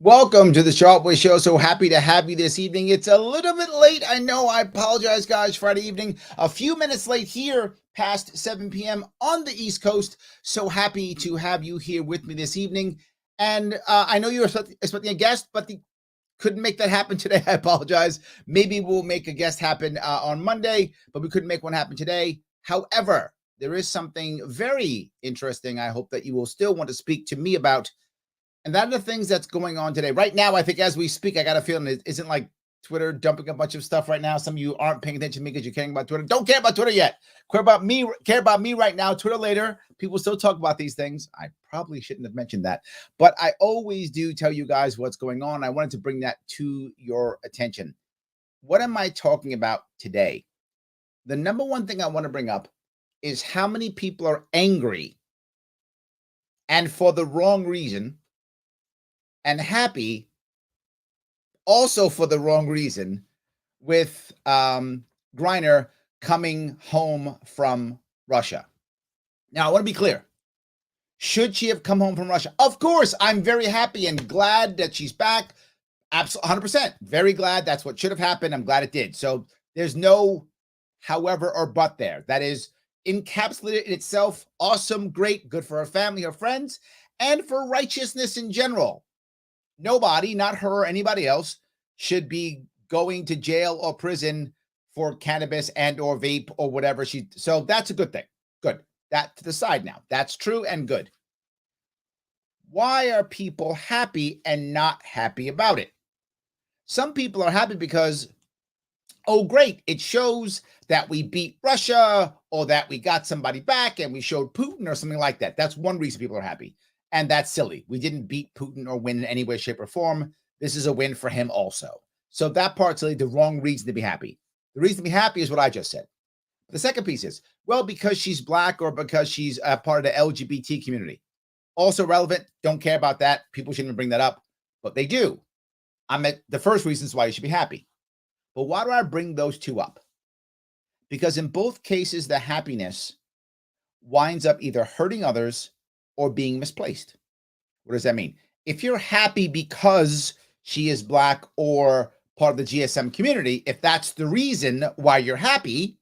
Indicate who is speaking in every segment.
Speaker 1: Welcome to the Sharp Way Show. So happy to have you this evening. It's a little bit late. I know. I apologize, guys. Friday evening, a few minutes late here, past 7 p.m. on the East Coast. So happy to have you here with me this evening. And I know you were expecting a guest, but couldn't make that happen today. I apologize. Maybe we'll make a guest happen on Monday, but we couldn't make one happen today. However, there is something very interesting I hope that you will still want to speak to me about. And that are the things that's going on today. Right now, I think as we speak, I got a feeling it isn't like Twitter dumping a bunch of stuff right now. Some of you aren't paying attention to me because you're caring about Twitter. Don't care about Twitter yet. Care about me right now. Twitter later. People still talk about these things. I probably shouldn't have mentioned that. But I always do tell you guys what's going on. I wanted to bring that to your attention. What am I talking about today? The number one thing I want to bring up is how many people are angry and for the wrong reason, and happy also for the wrong reason with Griner coming home from Russia. Now, I want to be clear. Should she have come home from Russia? Of course, I'm very happy and glad that she's back. Absolutely, 100%. Very glad. That's what should have happened. I'm glad it did. So there's no however or but there. That is encapsulated in itself. Awesome, great, good for her family, her friends, and for righteousness in general. Nobody, not her or anybody else, should be going to jail or prison for cannabis and or vape or whatever so that's a good thing. Good. That to the side now. That's true and good. Why are people happy and not happy about it? Some people are happy because, oh, great, it shows that we beat Russia or that we got somebody back and we showed Putin or something like that. That's one reason people are happy. And that's silly. We didn't beat Putin or win in any way, shape, or form. This is a win for him also. So that part's really the wrong reason to be happy. The reason to be happy is what I just said. The second piece is, well, because she's black or because she's a part of the LGBT community. Also relevant. Don't care about that. People shouldn't even bring that up, but they do. I'm at the first reasons why you should be happy. But why do I bring those two up? Because in both cases, the happiness winds up either hurting others or being misplaced. What does that mean? If you're happy because she is black or part of the GSM community, if that's the reason why you're happy,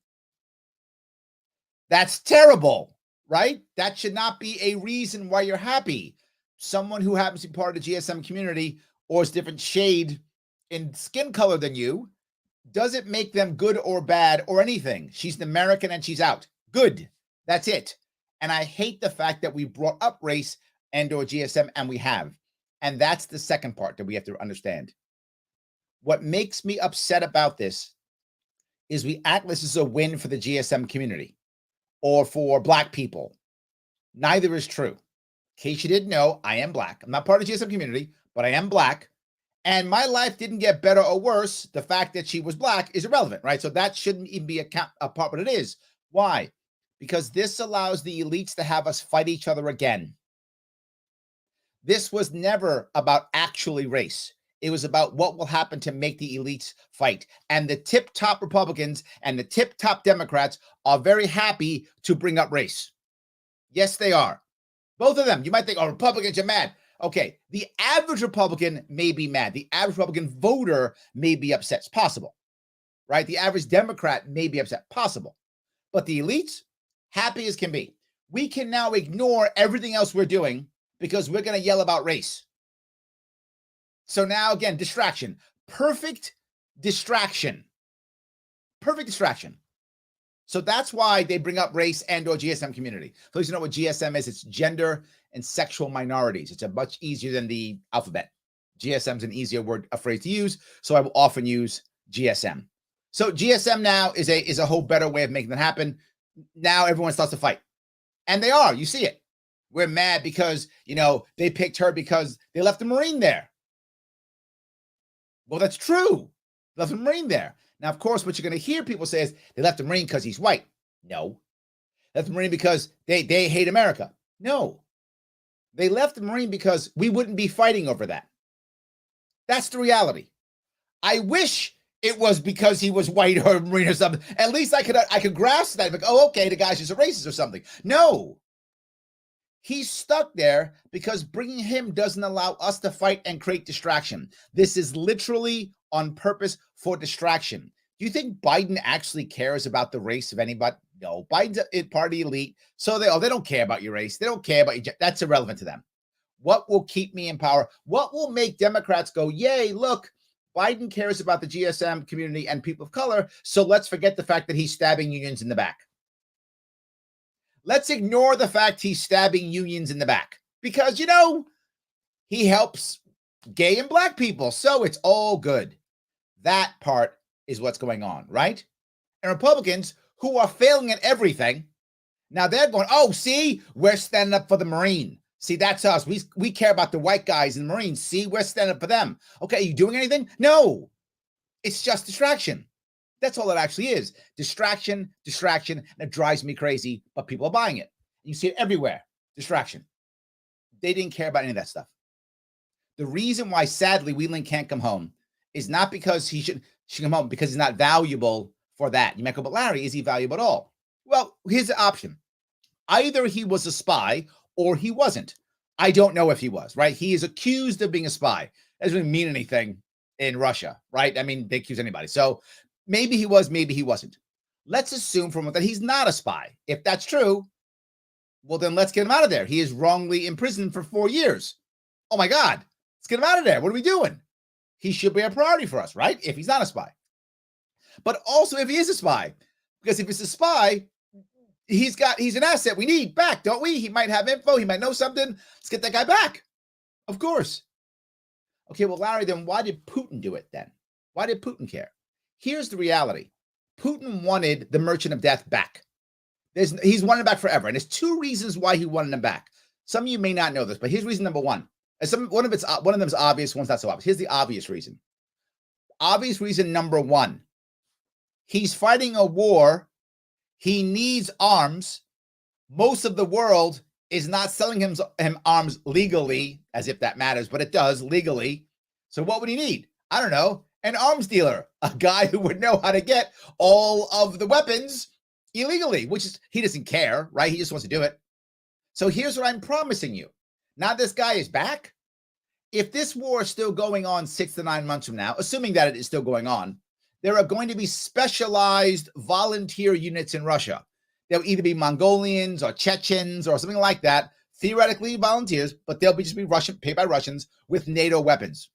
Speaker 1: that's terrible, right? That should not be a reason why you're happy. Someone who happens to be part of the GSM community or is different shade in skin color than you doesn't make them good or bad or anything. She's an American and she's out. Good. That's it. And I hate the fact that we brought up race and or GSM, and we have. And that's the second part that we have to understand. What makes me upset about this is we act this is a win for the GSM community or for black people. Neither is true. In case you didn't know, I am black. I'm not part of the GSM community, but I am black. And my life didn't get better or worse. The fact that she was black is irrelevant, right? So that shouldn't even be a part, but it is. Why? Because this allows the elites to have us fight each other again. This was never about actually race. It was about what will happen to make the elites fight. And the tip-top Republicans and the tip-top Democrats are very happy to bring up race. Yes, they are. Both of them. You might think, oh, Republicans are mad. Okay, the average Republican may be mad. The average Republican voter may be upset. It's possible, right? The average Democrat may be upset. Possible. But the elites, happy as can be. We can now ignore everything else we're doing because we're going to yell about race. So now, again, distraction. Perfect distraction. Perfect distraction. So that's why they bring up race and or GSM community. Please you know what GSM is. It's gender and sexual minorities. It's a much easier than the alphabet. GSM is an easier phrase to use. So I will often use GSM. So GSM now is a whole better way of making that happen. Now everyone starts to fight. And they are. You see it. We're mad because, they picked her because they left a Marine there. Well, that's true. They left a Marine there. Now, of course, what you're going to hear people say is they left a Marine because he's white. No. They left the Marine because they hate America. No. They left the Marine because we wouldn't be fighting over that. That's the reality. I wish it was because he was white or Marine or something. At least I could grasp that. Like, oh, okay, the guy's just a racist or something. No. He's stuck there because bringing him doesn't allow us to fight and create distraction. This is literally on purpose for distraction. Do you think Biden actually cares about the race of anybody? No, Biden's a party elite. So they don't care about your race. They don't care about you. That's irrelevant to them. What will keep me in power? What will make Democrats go, yay, look, Biden cares about the GSM community and people of color. So let's forget the fact that he's stabbing unions in the back. Let's ignore the fact he's stabbing unions in the back because, he helps gay and black people. So it's all good. That part is what's going on, right? And Republicans who are failing at everything, now they're going, oh, see, we're standing up for the Marine. See, that's us. We care about the white guys in the Marines. See, we're standing up for them. Okay, are you doing anything? No. It's just distraction. That's all it actually is. Distraction, and it drives me crazy, but people are buying it. You see it everywhere. Distraction. They didn't care about any of that stuff. The reason why, sadly, Whelan can't come home is not because he should come home, because he's not valuable for that. You might go, but Larry, is he valuable at all? Well, here's the option. Either he was a spy or he wasn't. I don't know if he was, right? He is accused of being a spy. That doesn't really mean anything in Russia, right? I mean, they accuse anybody. So maybe he was, maybe he wasn't. Let's assume from that he's not a spy. If that's true, well, then let's get him out of there. He is wrongly imprisoned for 4 years. Oh my God, let's get him out of there. What are we doing? He should be a priority for us, right? If he's not a spy. But also if he is a spy, because if he's a spy, he's an asset we need back, don't we? He might have info. He might know something. Let's get that guy back. Of course. Okay, well, Larry, then why did Putin do it then? Why did Putin care? Here's the reality. Putin wanted the Merchant of Death back. He's wanted it back forever. And there's two reasons why he wanted him back. Some of you may not know this, but here's reason number one. One of them is obvious, one's not so obvious. Here's the obvious reason. Obvious reason number one. He's fighting a war. He needs arms. Most of the world is not selling him arms legally, as if that matters, but it does legally. So what would he need? I don't know. An arms dealer, a guy who would know how to get all of the weapons illegally, which is, he doesn't care, right? He just wants to do it. So here's what I'm promising you. Now this guy is back. If this war is still going on 6 to 9 months from now, assuming that it is still going on, there are going to be specialized volunteer units in Russia. They'll either be Mongolians or Chechens or something like that, theoretically volunteers, but they'll be paid by Russians with NATO weapons.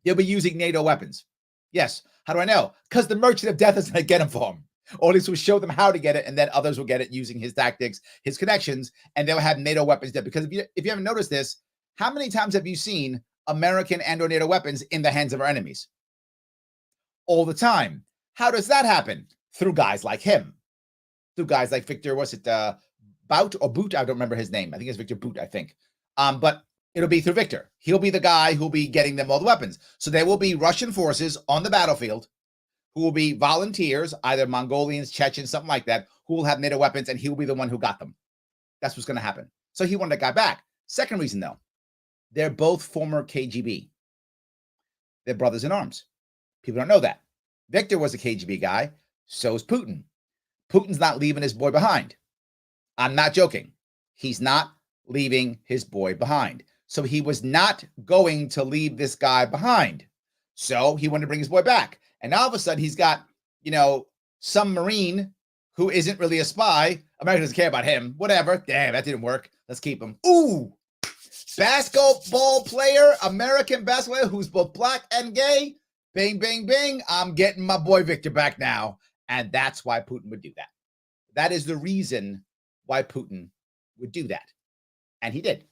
Speaker 1: They'll be using NATO weapons. Yes. How do I know? Because the Merchant of Death is going to get them for him. Or at least will show them how to get it, and then others will get it using his tactics, his connections, and they'll have NATO weapons there. Because if you haven't noticed this, how many times have you seen American and or NATO weapons in the hands of our enemies? All the time. How does that happen? Through guys like him. Through guys like Victor, Bout or Boot? I don't remember his name. I think it's Victor Boot, I think. But it'll be through Victor. He'll be the guy who'll be getting them all the weapons. So there will be Russian forces on the battlefield who will be volunteers, either Mongolians, Chechens, something like that, who will have NATO weapons, and he will be the one who got them. That's what's going to happen. So he wanted that guy back. Second reason, though, they're both former KGB. They're brothers in arms. People don't know that. Victor was a KGB guy. So is Putin. Putin's not leaving his boy behind. I'm not joking. He's not leaving his boy behind. So he was not going to leave this guy behind. So he wanted to bring his boy back. And all of a sudden he's got, some Marine who isn't really a spy. America doesn't care about him. Whatever. Damn, that didn't work. Let's keep him. Ooh, basketball player, American basketball player who's both black and gay. Bing, bing, bing. I'm getting my boy Victor back now. And that's why Putin would do that. That is the reason why Putin would do that. And he did.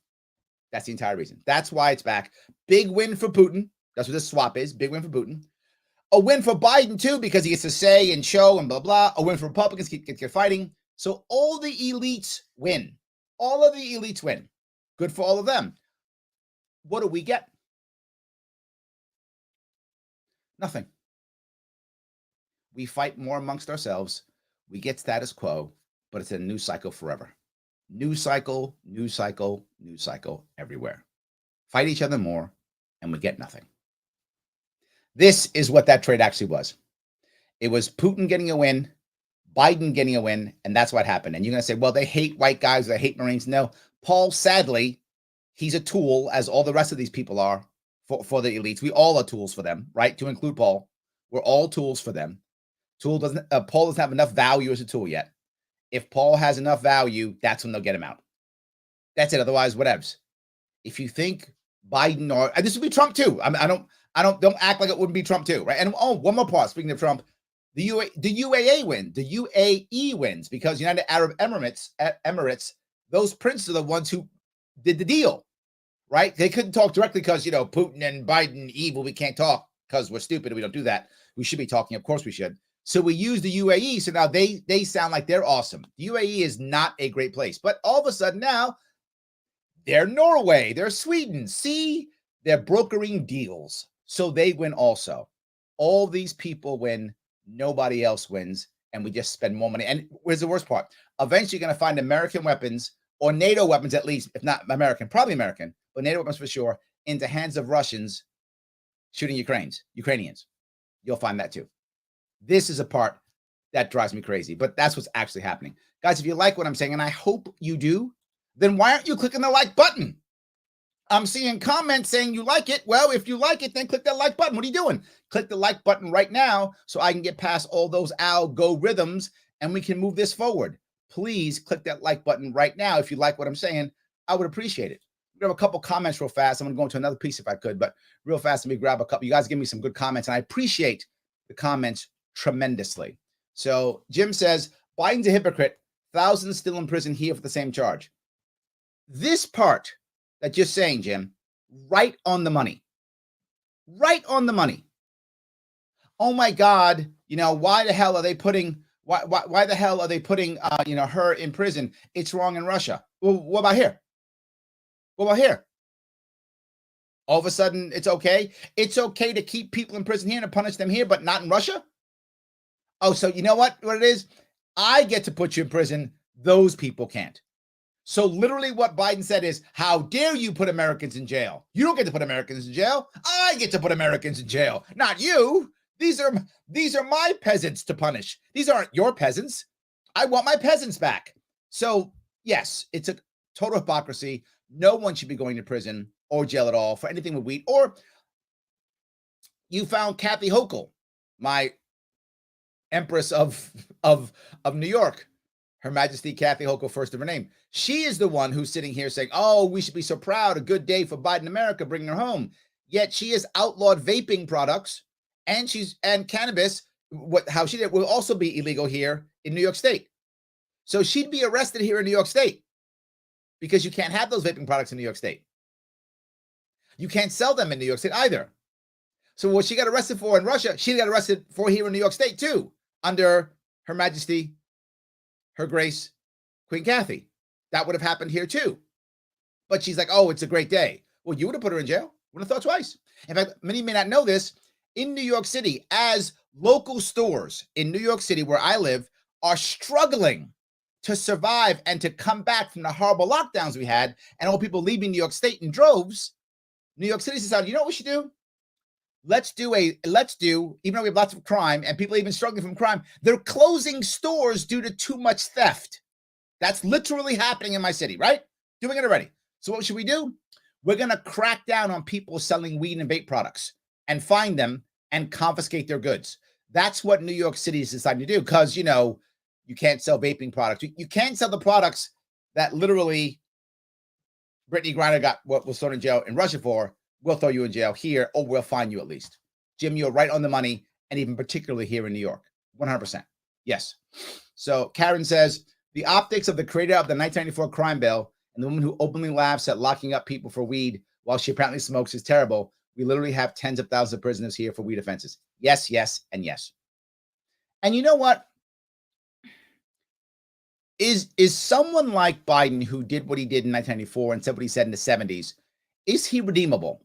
Speaker 1: That's the entire reason. That's why it's back. Big win for Putin. That's what this swap is. Big win for Putin. A win for Biden, too, because he gets to say and show and blah, blah. A win for Republicans, get fighting. So all the elites win. All of the elites win. Good for all of them. What do we get? Nothing. We fight more amongst ourselves. We get status quo, but it's a news cycle forever. News cycle, news cycle, news cycle everywhere. Fight each other more, and we get nothing. This is what that trade actually was. It was Putin getting a win, Biden getting a win, and that's what happened. And you're going to say, well, they hate white guys, they hate Marines. No, Paul, sadly, he's a tool, as all the rest of these people are for the elites. We all are tools for them, right? To include Paul. We're all tools for them. Paul doesn't have enough value as a tool yet. If Paul has enough value, that's when they'll get him out. That's it. Otherwise, whatevs. If you think Biden or this would be Trump too. Don't act like it wouldn't be Trump too, right? And one more part. Speaking of Trump, the UAE wins because United Arab Emirates, those princes are the ones who did the deal, right? They couldn't talk directly because Putin and Biden evil. We can't talk because we're stupid. We don't do that. We should be talking. Of course we should. So we use the UAE. So now they sound like they're awesome. The UAE is not a great place, but all of a sudden now they're Norway, they're Sweden. See, they're brokering deals. So they win also. All these people win. Nobody else wins. And we just spend more money. And where's the worst part? Eventually you're going to find American weapons or NATO weapons, at least, if not American, probably American, but NATO weapons for sure, into hands of Russians shooting Ukrainians. You'll find that too. This is a part that drives me crazy, but that's what's actually happening. Guys, if you like what I'm saying, and I hope you do, then why aren't you clicking the like button? I'm seeing comments saying you like it. Well, if you like it, then click that like button. What are you doing? Click the like button right now so I can get past all those algorithms and we can move this forward. Please click that like button right now. If you like what I'm saying, I would appreciate it. We have a couple comments real fast. I'm going to go into another piece if I could, but real fast, let me grab a couple. You guys give me some good comments, and I appreciate the comments tremendously. So Jim says, Biden's a hypocrite. Thousands still in prison here for the same charge. This part that you're saying, Jim, right on the money. Right on the money. Oh my God, why the hell are they putting why the hell are they putting her in prison? It's wrong in Russia. Well, what about here? What about here? All of a sudden it's okay? It's okay to keep people in prison here and to punish them here, but not in Russia? Oh, so you know what it is? I get to put you in prison. Those people can't. So literally what Biden said is, how dare you put Americans in jail? You don't get to put Americans in jail. I get to put Americans in jail, not you. These are my peasants to punish. These aren't your peasants. I want my peasants back. So yes, it's a total hypocrisy. No one should be going to prison or jail at all for anything with weed. Or you found Kathy Hochul, my Empress of New York, Her Majesty Kathy Hochul, first of her name. She is the one who's sitting here saying, oh, we should be so proud. A good day for Biden America, bringing her home. Yet she has outlawed vaping products and cannabis. How she did will also be illegal here in New York State. So she'd be arrested here in New York State because you can't have those vaping products in New York State. You can't sell them in New York State either. So what she got arrested for in Russia, she got arrested for here in New York State too, under Her Majesty, Her Grace, Queen Kathy. That would have happened here too. But she's like, oh, it's a great day. Well, you would have put her in jail. Would have thought twice. In fact, many may not know this. In New York City, as local stores in New York City, where I live, are struggling to survive and to come back from the horrible lockdowns we had, and all people leaving New York State in droves, New York City decided, you know what we should do? Let's do, even though we have lots of crime and people even struggling from crime, they're closing stores due to too much theft. That's literally happening in my city, right? Doing it already. So what should we do? We're going to crack down on people selling weed and vape products and find them and confiscate their goods. That's what New York City is deciding to do because, you can't sell vaping products. You can't sell the products that literally Brittany Griner was thrown in jail in Russia for. We'll throw you in jail here, or we'll fine you at least. Jim, you're right on the money, and even particularly here in New York. 100%. Yes. So Karen says, the optics of the creator of the 1994 crime bill and the woman who openly laughs at locking up people for weed while she apparently smokes is terrible. We literally have tens of thousands of prisoners here for weed offenses. Yes, yes, and yes. And you know what? Is someone like Biden, who did what he did in 1994 and said what he said in the 70s, is he redeemable?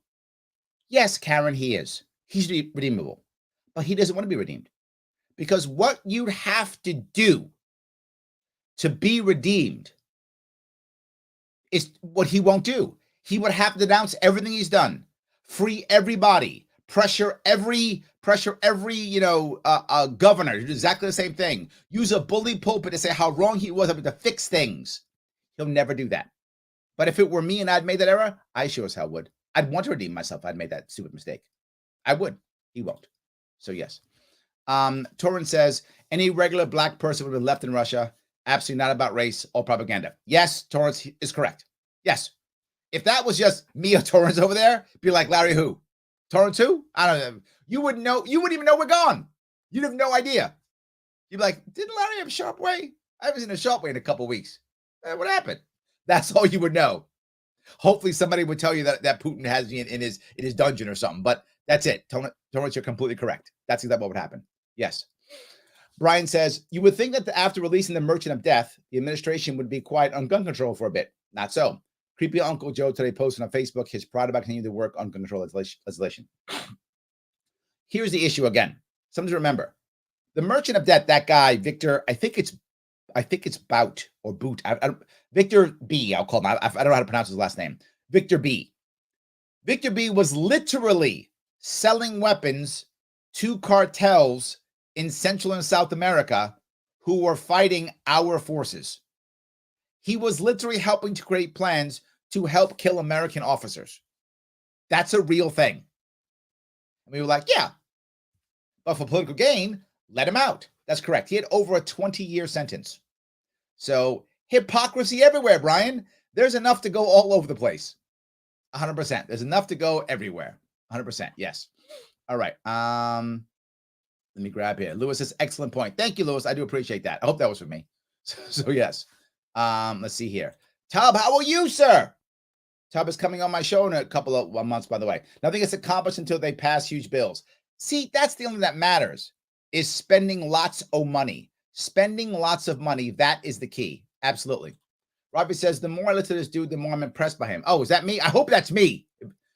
Speaker 1: Yes, Karen, he is. He's redeemable, but he doesn't want to be redeemed because what you'd have to do to be redeemed is what he won't do. He would have to denounce everything he's done, free everybody, pressure every governor to do exactly the same thing, use a bully pulpit to say how wrong he was able to fix things. He'll never do that. But if it were me and I'd made that error, I sure as hell would. I'd want to redeem myself if I'd made that stupid mistake. I would. He won't. So yes. Torrance says, any regular black person would have been left in Russia. Absolutely not about race or propaganda. Yes, Torrance is correct. Yes. If that was just me or Torrance over there, be like, Larry who? Torrance who? I don't know. You wouldn't know. You wouldn't even know we're gone. You'd have no idea. You'd be like, didn't Larry have a sharp way? I haven't seen a sharp way in a couple of weeks. What happened? That's all you would know. Hopefully somebody would tell you that Putin has me in his dungeon or something. But that's it. Torrance, you're completely correct. That's exactly what would happen. Yes. Brian says, you would think that after releasing the Merchant of Death, the administration would be quiet on gun control for a bit. Not so. Creepy Uncle Joe today posted on Facebook his proud about continuing to work on gun control legislation. Here's the issue again. Something to remember. The Merchant of Death, that guy, Victor, I think it's Bout or Boot. Victor B, I'll call him. I don't know how to pronounce his last name. Victor B. Victor B was literally selling weapons to cartels in Central and South America who were fighting our forces. He was literally helping to create plans to help kill American officers. That's a real thing. And we were like, yeah, but for political gain, let him out. That's correct. He had over a 20-year sentence. So hypocrisy everywhere, Brian. There's enough to go all over the place. 100%. There's enough to go everywhere. 100%. Yes. All right. Let me grab here. Lewis says, excellent point. Thank you, Lewis. I do appreciate that. I hope that was for me. So yes. Let's see here. Tub, how are you, sir? Tub is coming on my show in a couple of months, by the way. Nothing is accomplished until they pass huge bills. See, that's the only thing that matters, is spending lots of money. Spending lots of money, that is the key. Absolutely. Robbie says, the more I listen to this dude, the more I'm impressed by him. Oh, is that me? I hope that's me.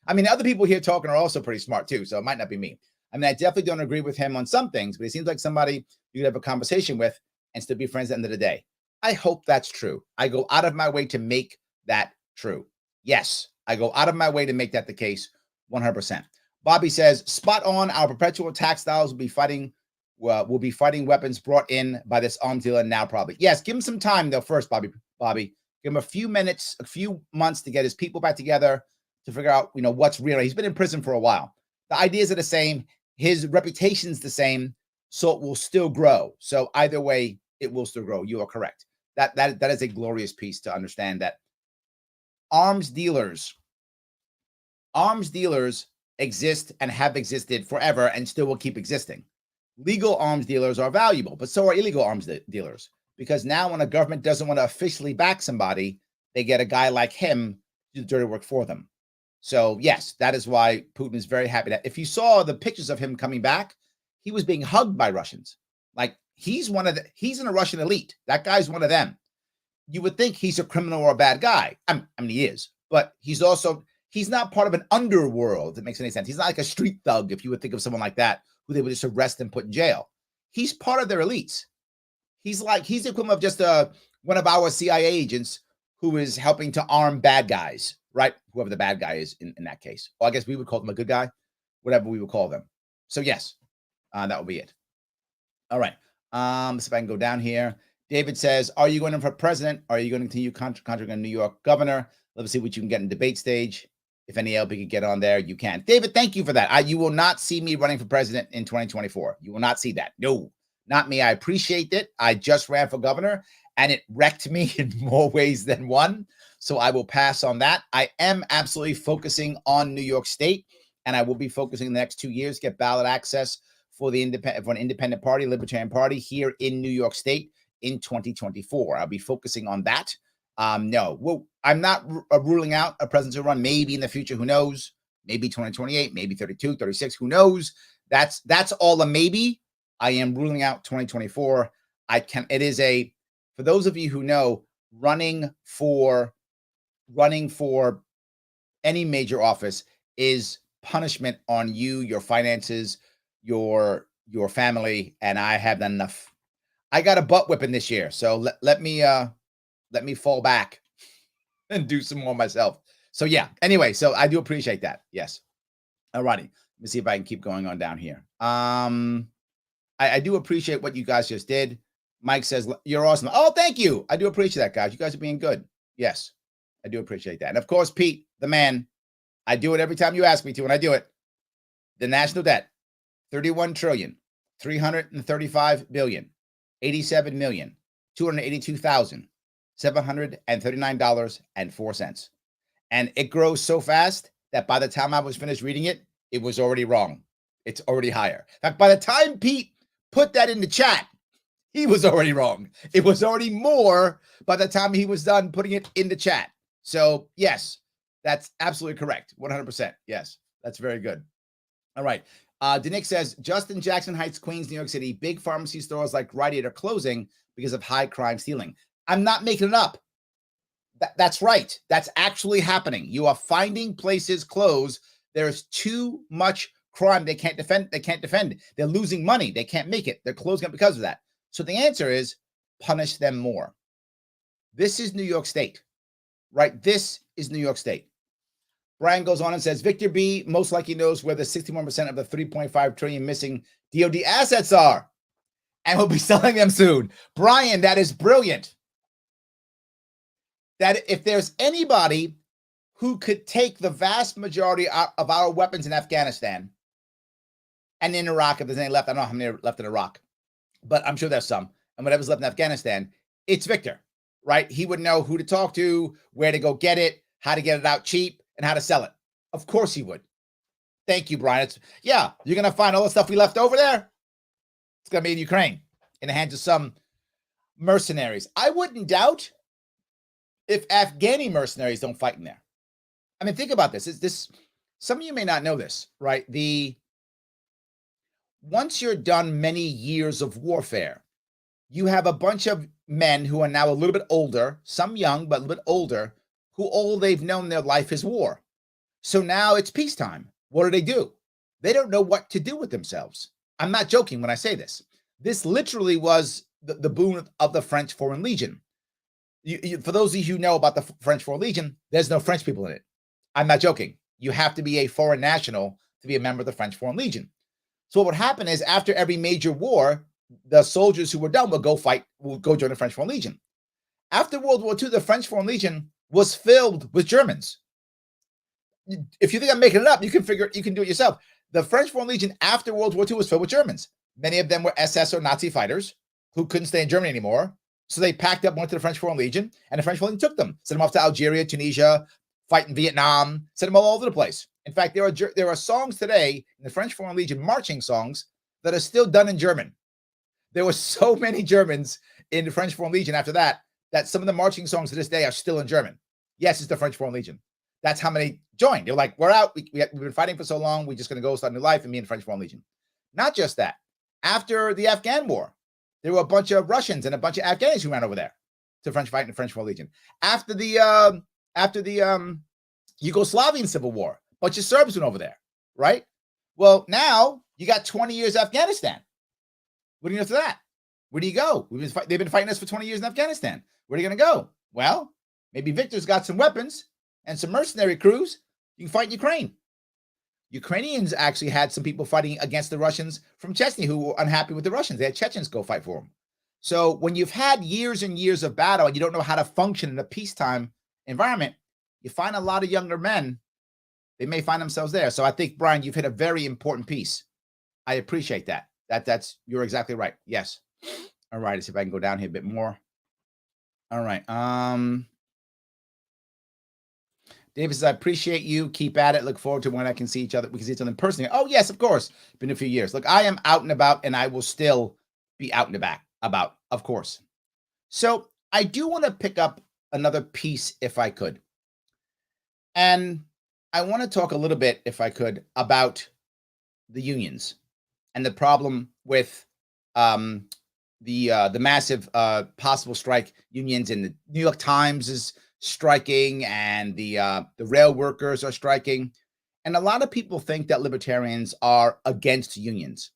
Speaker 1: I mean, other people here talking are also pretty smart too, so it might not be me. I mean, I definitely don't agree with him on some things, but he seems like somebody you could have a conversation with and still be friends at the end of the day. I hope that's true. I go out of my way to make that true. Yes, I go out of my way to make that the case 100%. Bobby says, spot on, our perpetual tax dollars will be fighting weapons brought in by this arms dealer now probably. Yes, give him some time though first, Bobby. Give him a few minutes, a few months to get his people back together to figure out, what's real. He's been in prison for a while. The ideas are the same. His reputation's the same, so it will still grow. So either way, it will still grow. You are correct. That is a glorious piece to understand that arms dealers exist and have existed forever and still will keep existing. Legal arms dealers are valuable, but so are illegal arms dealers, because now when a government doesn't want to officially back somebody, they get a guy like him to do the dirty work for them. So yes, that is why Putin is very happy that if you saw the pictures of him coming back, he was being hugged by Russians. Like he's in a Russian elite. That guy's one of them. You would think he's a criminal or a bad guy. I mean, he is, but he's not part of an underworld. If it makes any sense. He's not like a street thug. If you would think of someone like that, who they would just arrest and put in jail. He's part of their elites. He's the equivalent of just one of our CIA agents who is helping to arm bad guys, right? Whoever the bad guy is in that case. Well, I guess we would call them a good guy, whatever we would call them. So yes, that would be it. All right. Let's see if I can go down here. David says, are you going in for president? Or are you going to continue contracting on New York governor? Let's see what you can get in debate stage. If any LP could get on there, you can. David, thank you for that. You will not see me running for president in 2024. You will not see that. No, not me. I appreciate it. I just ran for governor and it wrecked me in more ways than one. So I will pass on that. I am absolutely focusing on New York State, and I will be focusing in the next 2 years, get ballot access for an independent party, Libertarian Party here in New York State in 2024. I'll be focusing on that. No, well, I'm not ruling out a presidential run. Maybe in the future, who knows? Maybe 2028, maybe 32, 36, who knows? That's all a maybe. I am ruling out 2024. It is for those of you who know, running for any major office is punishment on you, your finances, your family, and I have done enough. I got a butt whipping this year, so let me fall back and do some more myself. So yeah, anyway, so I do appreciate that. Yes. All righty. Let me see if I can keep going on down here. I do appreciate what you guys just did. Mike says, you're awesome. Oh, thank you. I do appreciate that, guys. You guys are being good. Yes. I do appreciate that. And of course, Pete, the man, I do it every time you ask me to, and I do it. The national debt, 31 trillion, 335 billion, 87 million, 282,739.04. And it grows so fast that by the time I was finished reading it, it was already wrong. It's already higher. In fact, by the time Pete put that in the chat, he was already wrong. It was already more by the time he was done putting it in the chat. So, yes, that's absolutely correct. 100%. Yes, that's very good. All right. Denick says, just in Jackson Heights, Queens, New York City, big pharmacy stores like Rite Aid are closing because of high crime stealing. I'm not making it up. That's right. That's actually happening. You are finding places close. There's too much crime. They can't defend. They're losing money. They can't make it. They're closing up because of that. So the answer is punish them more. This is New York State, right? This is New York State. Brian goes on and says, Victor B most likely knows where the 61% of the 3.5 trillion missing DOD assets are, and will be selling them soon. Brian, that is brilliant. That if there's anybody who could take the vast majority of our weapons in Afghanistan and in Iraq, if there's any left, I don't know how many are left in Iraq, but I'm sure there's some, and whatever's left in Afghanistan, it's Victor, right? He would know who to talk to, where to go get it, how to get it out cheap, and how to sell it. Of course he would. Thank you, Brian. You're going to find all the stuff we left over there. It's going to be in Ukraine, in the hands of some mercenaries. I wouldn't doubt if Afghani mercenaries don't fight in there. I mean, think about this. Some of you may not know this, right? Once you're done many years of warfare, you have a bunch of men who are now a little bit older, some young, but a little bit older, who all they've known their life is war. So now it's peacetime. What do? They don't know what to do with themselves. I'm not joking when I say this. This literally was the boon of the French Foreign Legion. For those of you who know about the French Foreign Legion, there's no French people in it. I'm not joking. You have to be a foreign national to be a member of the French Foreign Legion. So what would happen is after every major war, the soldiers who were done would go join the French Foreign Legion. After World War II, the French Foreign Legion was filled with Germans. If you think I'm making it up, you can do it yourself. The French Foreign Legion after World War II was filled with Germans. Many of them were SS or Nazi fighters who couldn't stay in Germany anymore. So they packed up, went to the French Foreign Legion, and the French Foreign Legion took them, sent them off to Algeria, Tunisia, fight in Vietnam, sent them all over the place. In fact, there are songs today in the French Foreign Legion, marching songs, that are still done in German. There were so many Germans in the French Foreign Legion after that some of the marching songs to this day are still in German. Yes, it's the French Foreign Legion. That's how many joined. They're like, we're out. We've been fighting for so long. We're just going to go start a new life and be in the French Foreign Legion. Not just that. After the Afghan War, there were a bunch of Russians and a bunch of Afghans who ran over there to fight in the French Foreign Legion. After the Yugoslavian Civil War, a bunch of Serbs went over there, right? Well, now you got 20 years Afghanistan. What do you know after that? Where do you go? They've been fighting us for 20 years in Afghanistan. Where are you going to go? Well, maybe Victor's got some weapons and some mercenary crews. You can fight in Ukraine. Ukrainians actually had some people fighting against the Russians from Chechnya who were unhappy with the Russians. They had Chechens go fight for them. So when you've had years and years of battle and you don't know how to function in a peacetime environment, you find a lot of younger men, they may find themselves there. So I think, Brian, you've hit a very important piece. I appreciate that. You're exactly right. Yes. All right. Let's see if I can go down here a bit more. All right. David says, I appreciate you. Keep at it. Look forward to when I can see each other. We can see each other in person. Oh, yes, of course. Been a few years. Look, I am out and about, and I will still be out and about, of course. So I do want to pick up another piece if I could. And I want to talk a little bit, if I could, about the unions and the problem with the massive possible strike unions. And the New York Times is striking, and the rail workers are striking. And a lot of people think that libertarians are against unions.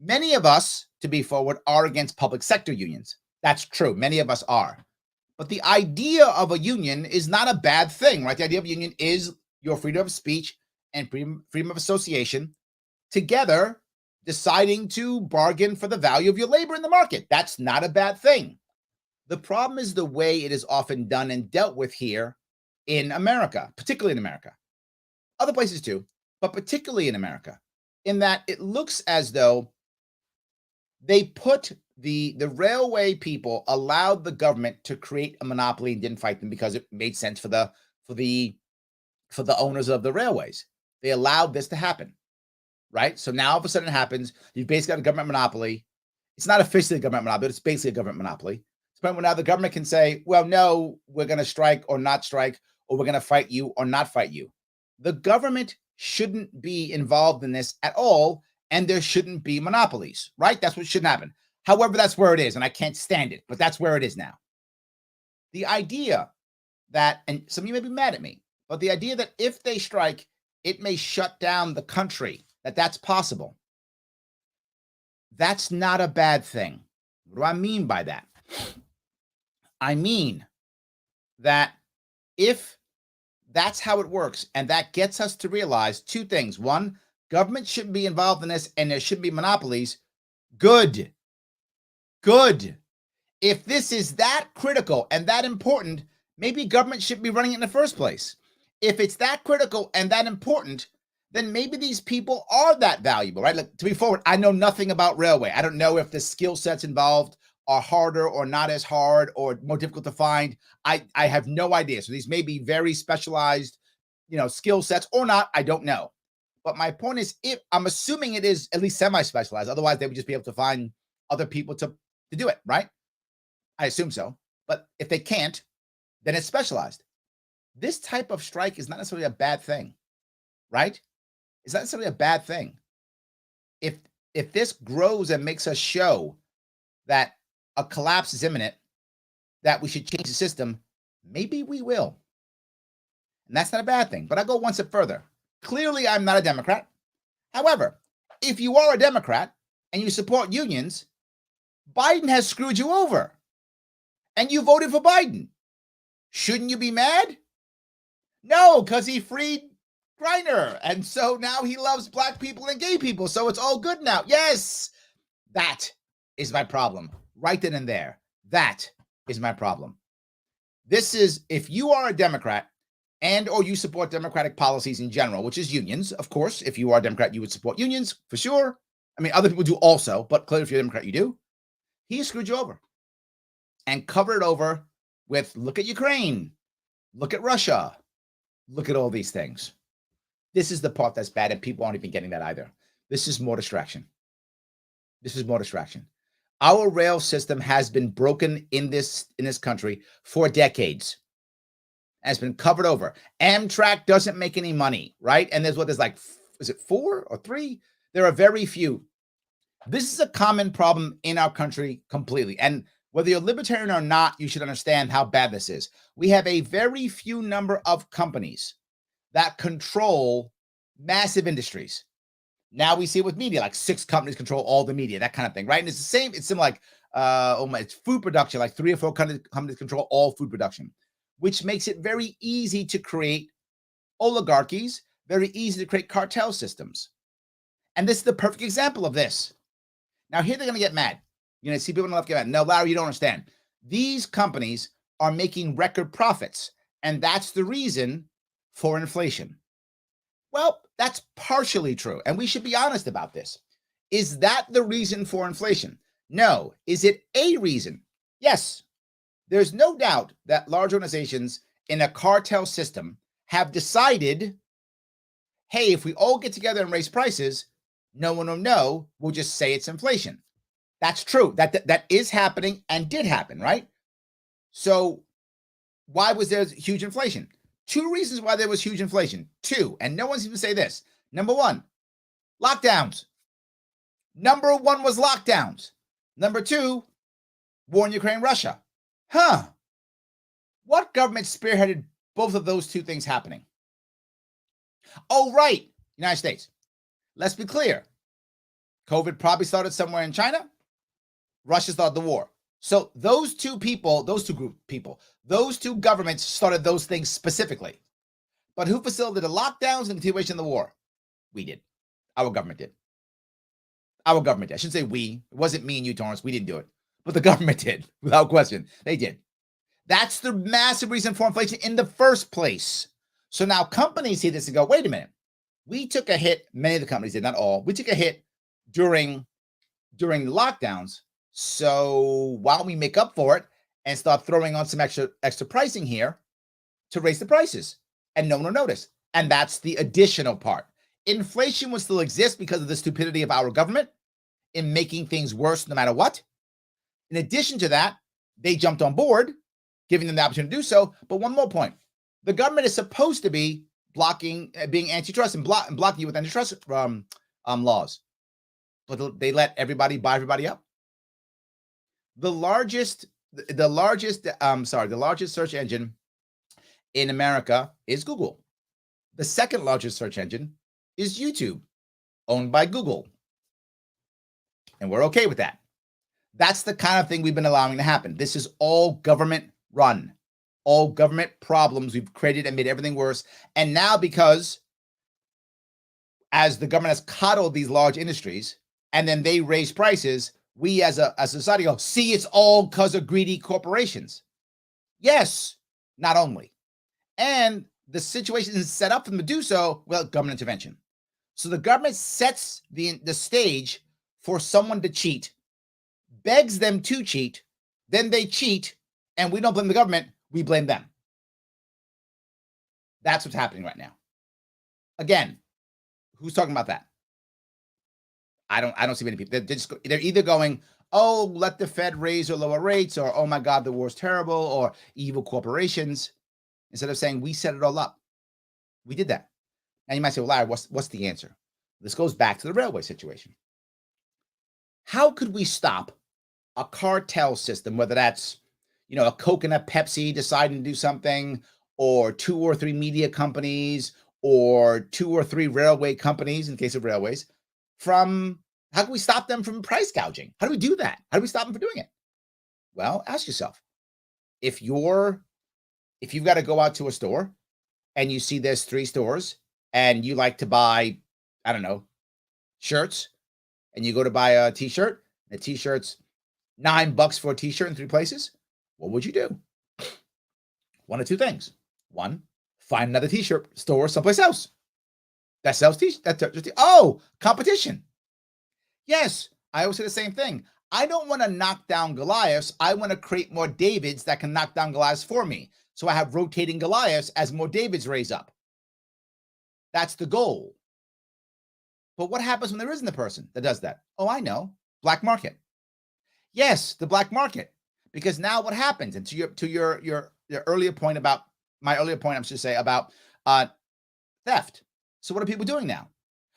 Speaker 1: Many of us, to be forward, are against public sector unions. That's true. Many of us are. But the idea of a union is not a bad thing, right? The idea of a union is your freedom of speech and freedom of association together deciding to bargain for the value of your labor in the market. That's not a bad thing. The problem is the way it is often done and dealt with here in America, particularly in America. Other places too, but particularly in America, in that it looks as though they put the railway people allowed the government to create a monopoly and didn't fight them because it made sense for the for the owners of the railways. They allowed this to happen, right? So now all of a sudden it happens. You've basically got a government monopoly. It's not officially a government monopoly, but it's basically a government monopoly. So now the government can say, well, no, we're going to strike or not strike, or we're going to fight you or not fight you. The government shouldn't be involved in this at all, and there shouldn't be monopolies, right? That's what shouldn't happen. However, that's where it is, and I can't stand it, but that's where it is now. The idea that, and some of you may be mad at me, but the idea that if they strike, it may shut down the country, that's possible. That's not a bad thing. What do I mean by that? I mean that if that's how it works, and that gets us to realize two things. One, government shouldn't be involved in this, and there shouldn't be monopolies. Good. Good. If this is that critical and that important, maybe government shouldn't be running it in the first place. If it's that critical and that important, then maybe these people are that valuable, right? Like, to be forward, I know nothing about railway. I don't know if the skill sets involved are harder or not as hard or more difficult to find. I have no idea. So these may be very specialized, skill sets or not. I don't know. But my point is, if I'm assuming it is at least semi-specialized, otherwise they would just be able to find other people to do it, right? I assume so. But if they can't, then it's specialized. This type of strike is not necessarily a bad thing, right? It's not necessarily a bad thing. If this grows and makes us show that a collapse is imminent, that we should change the system, maybe we will. And that's not a bad thing. But I go one step further. Clearly, I'm not a Democrat. However, if you are a Democrat and you support unions, Biden has screwed you over. And you voted for Biden. Shouldn't you be mad? No, because he freed Griner. And so now he loves black people and gay people. So it's all good now. Yes, that is my problem. Right then and there. That is my problem. This is, if you are a Democrat and or you support Democratic policies in general, which is unions, of course, if you are a Democrat, you would support unions for sure. I mean, other people do also, but clearly if you're a Democrat, you do. He screwed you over and covered it over with, look at Ukraine, look at Russia, look at all these things. This is the part that's bad, and people aren't even getting that either. This is more distraction. This is more distraction. Our rail system has been broken in this country for decades. And it's been covered over. Amtrak doesn't make any money, right? And there's like, is it 4 or 3? There are very few. This is a common problem in our country completely. And whether you're libertarian or not, you should understand how bad this is. We have a very few number of companies that control massive industries. Now we see it with media, like 6 companies control all the media, that kind of thing, right? And it's the same. It's similar, like, it's food production, like 3 or 4 companies control all food production, which makes it very easy to create oligarchies, very easy to create cartel systems. And this is the perfect example of this. Now, here they're going to get mad. See people on the left get mad. No, Larry, you don't understand. These companies are making record profits, and that's the reason for inflation. Well, that's partially true, and we should be honest about this. Is that the reason for inflation? No. Is it a reason? Yes. There's no doubt that large organizations in a cartel system have decided, hey, if we all get together and raise prices, no one will know. We'll just say it's inflation. That's true. That is happening and did happen, right? So why was there huge inflation? 2 reasons why there was huge inflation. 2, and no one's even say this. Number 1, lockdowns. Number 1 was lockdowns. Number 2, war in Ukraine, Russia. What government spearheaded both of those 2 things happening? Oh, right, United States. Let's be clear. COVID probably started somewhere in China. Russia started the war. So those 2 governments started those things specifically. But who facilitated the lockdowns and continuation of the war? We did. Our government did. I shouldn't say we. It wasn't me and you, Torrance. We didn't do it. But the government did, without question. They did. That's the massive reason for inflation in the first place. So now companies see this and go, wait a minute. We took a hit. Many of the companies did, not all. We took a hit during the lockdowns. So why don't we make up for it and start throwing on some extra pricing here to raise the prices? And no one will notice. And that's the additional part. Inflation will still exist because of the stupidity of our government in making things worse no matter what. In addition to that, they jumped on board, giving them the opportunity to do so. But one more point. The government is supposed to be blocking, being antitrust and blocking you with antitrust laws. But they let everybody buy everybody up. The largest search engine in America is Google. The second largest search engine is YouTube, owned by Google. And we're okay with that. That's the kind of thing we've been allowing to happen. This is all government run, all government problems we've created and made everything worse. And now, because as the government has coddled these large industries and then they raise prices, we as a society go, see, it's all because of greedy corporations. Yes, not only. And the situation is set up for them to do so, well, government intervention. So the government sets the stage for someone to cheat, begs them to cheat, then they cheat, and we don't blame the government, we blame them. That's what's happening right now. Again, who's talking about that? I don't see many people. They're either going, oh, let the Fed raise or lower rates, or oh my God, the war's terrible, or evil corporations, instead of saying we set it all up. We did that. And you might say, well, Larry, what's the answer? This goes back to the railway situation. How could we stop a cartel system, whether that's, a coconut Pepsi deciding to do something, or 2 or 3 media companies, or 2 or 3 railway companies, in the case of railways, how can we stop them from price gouging? How do we do that? How do we stop them from doing it? Well, ask yourself, if you've got to go out to a store and you see there's 3 stores and you like to buy, I don't know, shirts, and you go to buy a t-shirt, the t-shirt's $9 for a t-shirt in 3 places, what would you do? One of 2 things. One, find another t-shirt store someplace else that sells t-shirts. Oh, competition. Yes, I always say the same thing. I don't want to knock down Goliaths. I want to create more Davids that can knock down Goliaths for me. So I have rotating Goliaths as more Davids raise up. That's the goal. But what happens when there isn't a person that does that? Oh, I know. Black market. Yes, the black market. Because now what happens? And to your earlier point about my earlier point, I'm just say about theft. So what are people doing now?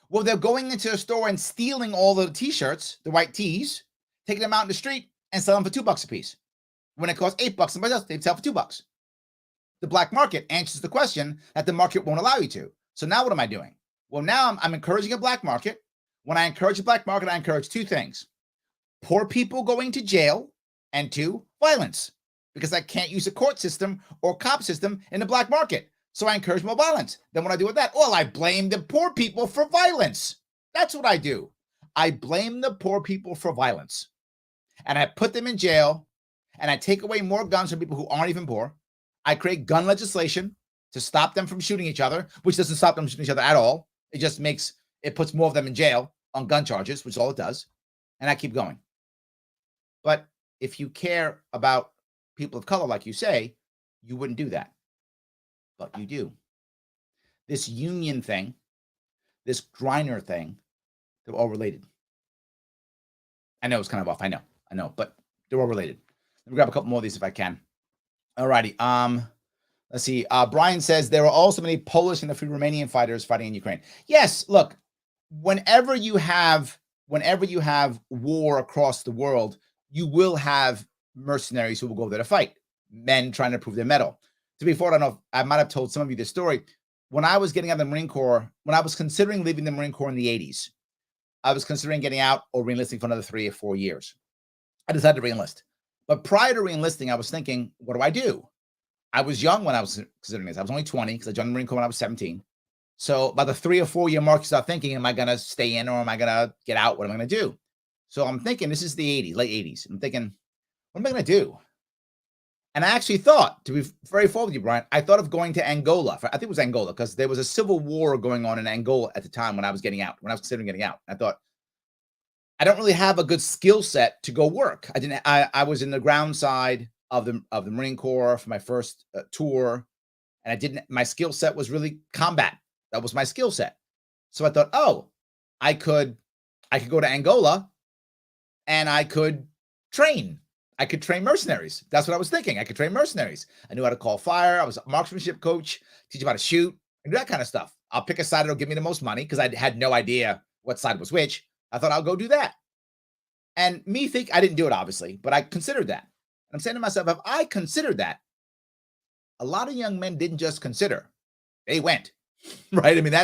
Speaker 1: Well, they're going into a store and stealing all the t-shirts, the white tees, taking them out in the street and selling them for $2 a piece. When it costs $8, somebody else, they'd sell for $2. The black market answers the question that the market won't allow you to. So now what am I doing? Well, now I'm encouraging a black market. When I encourage a black market, I encourage 2 things. Poor people going to jail, and 2, violence. Because I can't use a court system or cop system in the black market. So I encourage more violence. Then what do I do with that? Well, I blame the poor people for violence. That's what I do. I blame the poor people for violence. And I put them in jail, and I take away more guns from people who aren't even poor. I create gun legislation to stop them from shooting each other, which doesn't stop them from shooting each other at all. It just puts more of them in jail on gun charges, which is all it does. And I keep going. But if you care about people of color, like you say, you wouldn't do that. But you do. This union thing, this Griner thing, they're all related. I know it's kind of off. I know, but they're all related. Let me grab a couple more of these if I can. All righty. Let's see. Brian says there are also many Polish and the Free Romanian fighters fighting in Ukraine. Yes, look, whenever you have war across the world, you will have mercenaries who will go there to fight, men trying to prove their mettle. To be fair, I don't know if I might have told some of you this story. When I was getting out of the Marine Corps, when I was considering leaving the Marine Corps in the 80s, I was considering getting out or reenlisting for another 3 or 4 years. I decided to reenlist. But prior to reenlisting, I was thinking, what do I do? I was young when I was considering this. I was only 20 because I joined the Marine Corps when I was 17. So by the 3 or 4 year mark, you start thinking, am I going to stay in or am I going to get out? What am I going to do? So I'm thinking, this is the 80s, late 80s. I'm thinking, what am I going to do? And I actually thought, to be very fair with you, Brian, I thought of going to Angola. I think it was Angola because there was a civil war going on in Angola at the time when I was considering getting out. I thought, I don't really have a good skill set to go work. I was in the ground side of the Marine Corps for my first tour, and my skill set was really combat. That was my skill set. So I thought, oh, I could go to Angola and I could train. I could train mercenaries. That's what I was thinking. I could train mercenaries. I knew how to call fire. I was a marksmanship coach, teach them how to shoot, and do that kind of stuff. I'll pick a side that'll give me the most money because I had no idea what side was which. I thought I'll go do that. And I didn't do it, obviously, but I considered that. I'm saying to myself, if I considered that, a lot of young men didn't just consider, they went, right? I mean,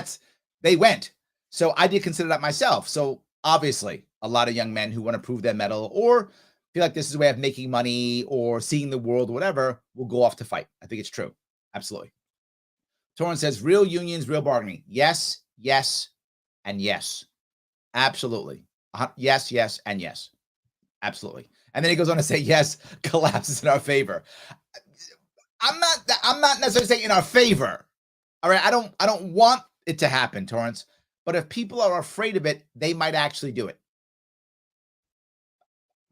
Speaker 1: they went. So I did consider that myself. So obviously, a lot of young men who want to prove their mettle or feel like this is a way of making money or seeing the world or whatever will go off to fight. I think it's true. Absolutely. Torrance says, real unions, real bargaining. Yes, yes, and yes. Absolutely. Yes, yes, and yes. Absolutely. And then he goes on to say, yes, collapse is in our favor. I'm not necessarily saying in our favor. All right. I don't want it to happen, Torrance. But if people are afraid of it, they might actually do it.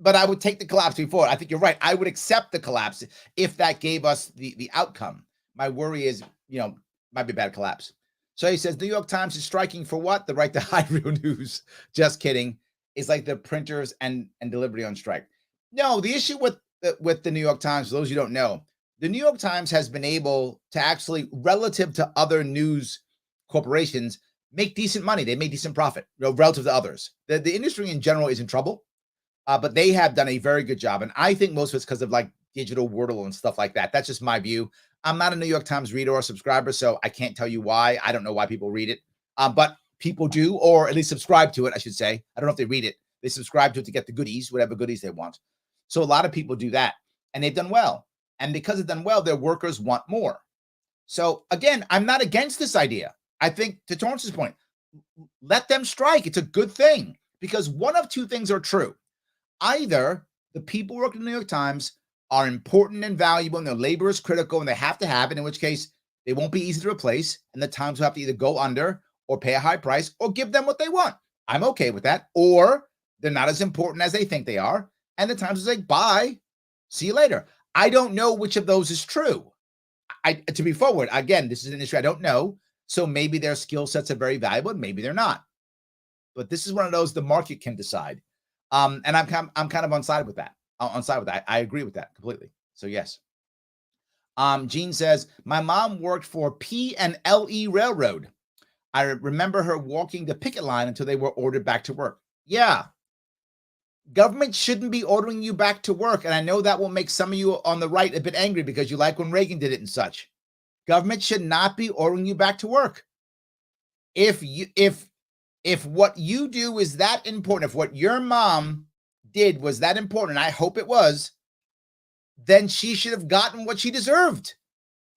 Speaker 1: But I would take the collapse before. I think you're right. I would accept the collapse if that gave us the outcome. My worry is, might be a bad collapse. So he says, New York Times is striking for what? The right to hide real news. Just kidding. It's like the printers and Liberty on strike. No, the issue with the New York Times, for those you don't know, the New York Times has been able to actually, relative to other news corporations, make decent money. They make decent profit, relative to others. The industry in general is in trouble. But they have done a very good job. And I think most of it's because of like digital Wordle and stuff like that. That's just my view. I'm not a New York Times reader or subscriber, so I can't tell you why. I don't know why people read it. But people do, or at least subscribe to it, I should say. I don't know if they read it. They subscribe to it to get the goodies, whatever goodies they want. So a lot of people do that. And they've done well. And because they've done well, their workers want more. So again, I'm not against this idea. I think, to Torrance's point, let them strike. It's a good thing. Because one of two things are true. Either the people working in the New York Times are important and valuable and their labor is critical and they have to have it, in which case they won't be easy to replace. And the Times will have to either go under or pay a high price or give them what they want. I'm okay with that. Or they're not as important as they think they are. And the Times is like, bye, see you later. I don't know which of those is true. To be forward, again, this is an issue I don't know. So maybe their skill sets are very valuable and maybe they're not. But this is one of those the market can decide. And I'm kind of on side with that. I agree with that completely. So yes. Jean says, my mom worked for P&LE Railroad. I remember her walking the picket line until they were ordered back to work. Yeah. Government shouldn't be ordering you back to work. And I know that will make some of you on the right a bit angry because you like when Reagan did it and such. Government should not be ordering you back to work. If what you do is that important, if what your mom did was that important, and I hope it was, then she should have gotten what she deserved,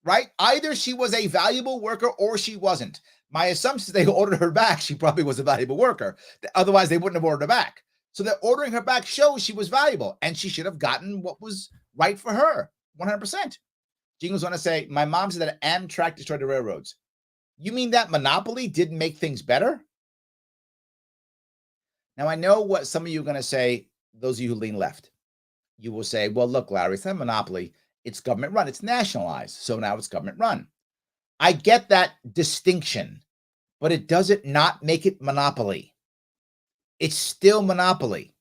Speaker 1: right? Either she was a valuable worker or she wasn't. My assumption is they ordered her back. She probably was a valuable worker. Otherwise, they wouldn't have ordered her back. So that ordering her back shows she was valuable, and she should have gotten what was right for her, 100%. Jingles want to say, my mom said that Amtrak destroyed the railroads. You mean that monopoly didn't make things better? Now, I know what some of you are going to say, those of you who lean left. You will say, well, look, Larry, it's not a monopoly. It's government run. It's nationalized. So now it's government run. I get that distinction, but it doesn't not make it monopoly. It's still monopoly,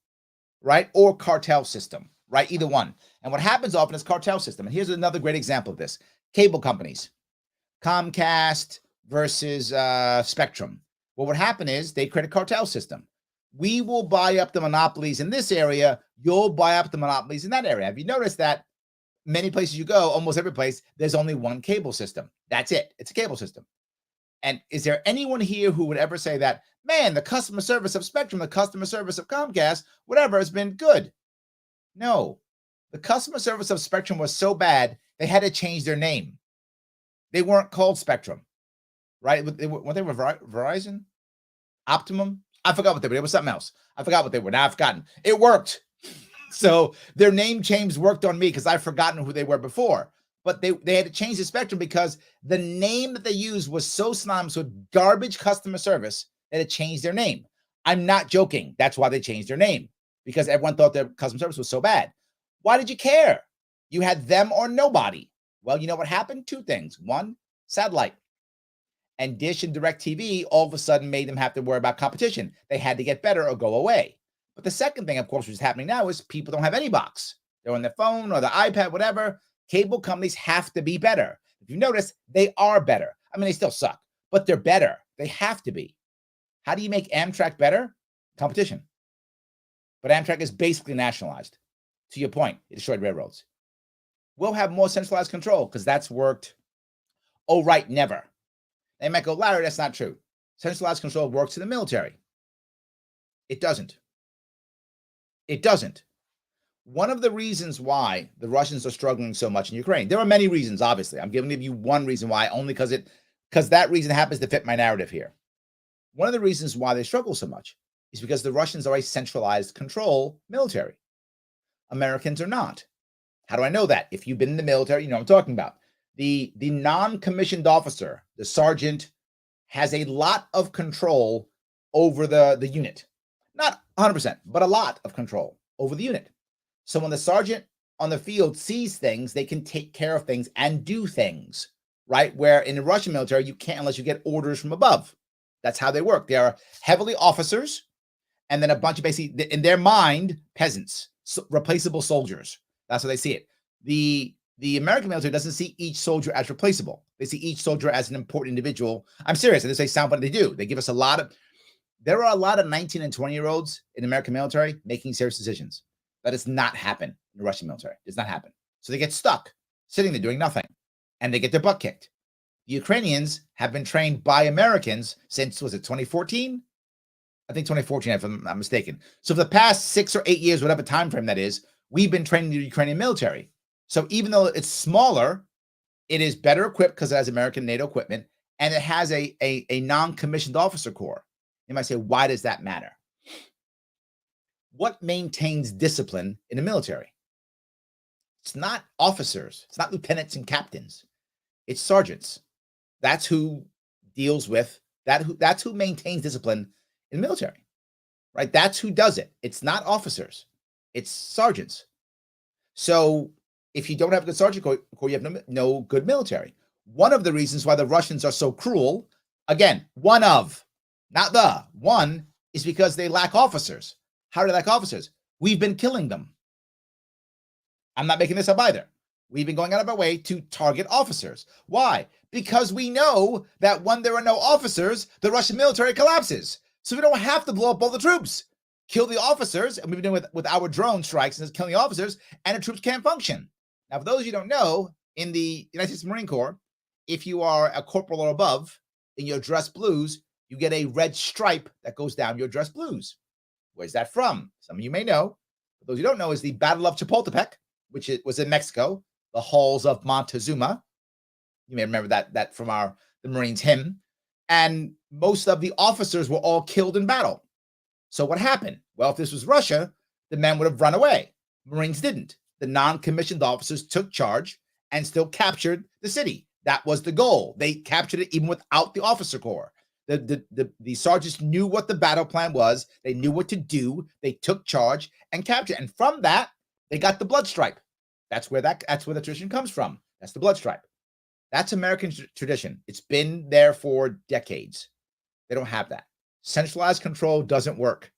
Speaker 1: right? Or cartel system, right? Either one. And what happens often is cartel system. And here's another great example of this. Cable companies, Comcast versus Spectrum. Well, what happened is they create a cartel system. We will buy up the monopolies in this area. You'll buy up the monopolies in that area. Have you noticed that many places you go, almost every place, there's only one cable system? That's it. It's a cable system. And is there anyone here who would ever say that, man, the customer service of Spectrum, the customer service of Comcast, whatever, has been good? No. The customer service of Spectrum was so bad, they had to change their name. They weren't called Spectrum, right? Weren't they Verizon? Optimum? I forgot what they were. It was something else. I forgot what they were. Now I've forgotten. It worked. So their name change worked on me because I've forgotten who they were before. But they had to change the spectrum because the name that they used was so synonymous with garbage customer service that it changed their name. I'm not joking. That's why they changed their name, because everyone thought their customer service was so bad. Why did you care? You had them or nobody. Well, you know what happened? Two things. One, satellite. And Dish and DirecTV all of a sudden made them have to worry about competition. They had to get better or go away. But the second thing, of course, which is happening now is people don't have any box. They're on their phone or the iPad, whatever. Cable companies have to be better. If you notice, they are better. I mean, they still suck, but they're better. They have to be. How do you make Amtrak better? Competition. But Amtrak is basically nationalized. To your point, it destroyed railroads. We'll have more centralized control because that's worked. Oh, right, never. They might go, Larry, that's not true. Centralized control works in the military. It doesn't. It doesn't. One of the reasons why the Russians are struggling so much in Ukraine, there are many reasons, obviously. I'm giving you one reason why, only because that reason happens to fit my narrative here. One of the reasons why they struggle so much is because the Russians are a centralized control military. Americans are not. How do I know that? If you've been in the military, you know what I'm talking about. The non-commissioned officer, the sergeant, has a lot of control over the unit. Not 100%, but a lot of control over the unit. So when the sergeant on the field sees things, they can take care of things and do things, right? Where in the Russian military, you can't unless you get orders from above. That's how they work. They are heavily officers and then a bunch of basically, in their mind, peasants, replaceable soldiers. That's how they see it. The American military doesn't see each soldier as replaceable. They see each soldier as an important individual. I'm serious. And they say sound, but they do. They give us there are a lot of 19 and 20-year-olds in the American military making serious decisions. That does not happen in the Russian military. It does not happen. So they get stuck sitting there doing nothing, and they get their butt kicked. The Ukrainians have been trained by Americans since, was it 2014? I think 2014, if I'm not mistaken. So for the past 6 or 8 years, whatever time frame that is, we've been training the Ukrainian military. So even though it's smaller, it is better equipped because it has American NATO equipment, and it has a non-commissioned officer corps. You might say, why does that matter? What maintains discipline in the military? It's not officers. It's not lieutenants and captains. It's sergeants. That's who deals with that. That's who maintains discipline in the military, right? That's who does it. It's not officers. It's sergeants. So if you don't have a good sergeant corps, you have no good military. One of the reasons why the Russians are so cruel, again, one, is because they lack officers. How do they lack officers? We've been killing them. I'm not making this up either. We've been going out of our way to target officers. Why? Because we know that when there are no officers, the Russian military collapses. So we don't have to blow up all the troops. Kill the officers, and we've been doing with our drone strikes and killing the officers, and the troops can't function. Now, for those of you who don't know, in the United States Marine Corps, if you are a corporal or above in your dress blues, you get a red stripe that goes down your dress blues. Where's that from? Some of you may know. For those who don't know, is the Battle of Chapultepec, which was in Mexico, the halls of Montezuma. You may remember that from the Marines hymn. And most of the officers were all killed in battle. So what happened? Well, if this was Russia, the men would have run away. Marines didn't. The non-commissioned officers took charge and still captured the city. That was the goal. They captured it even without the officer corps. The sergeants knew what the battle plan was. They knew what to do. They took charge and captured. And from that, they got the blood stripe. That's where the tradition comes from. That's the blood stripe. That's American tradition. It's been there for decades. They don't have that. Centralized control doesn't work.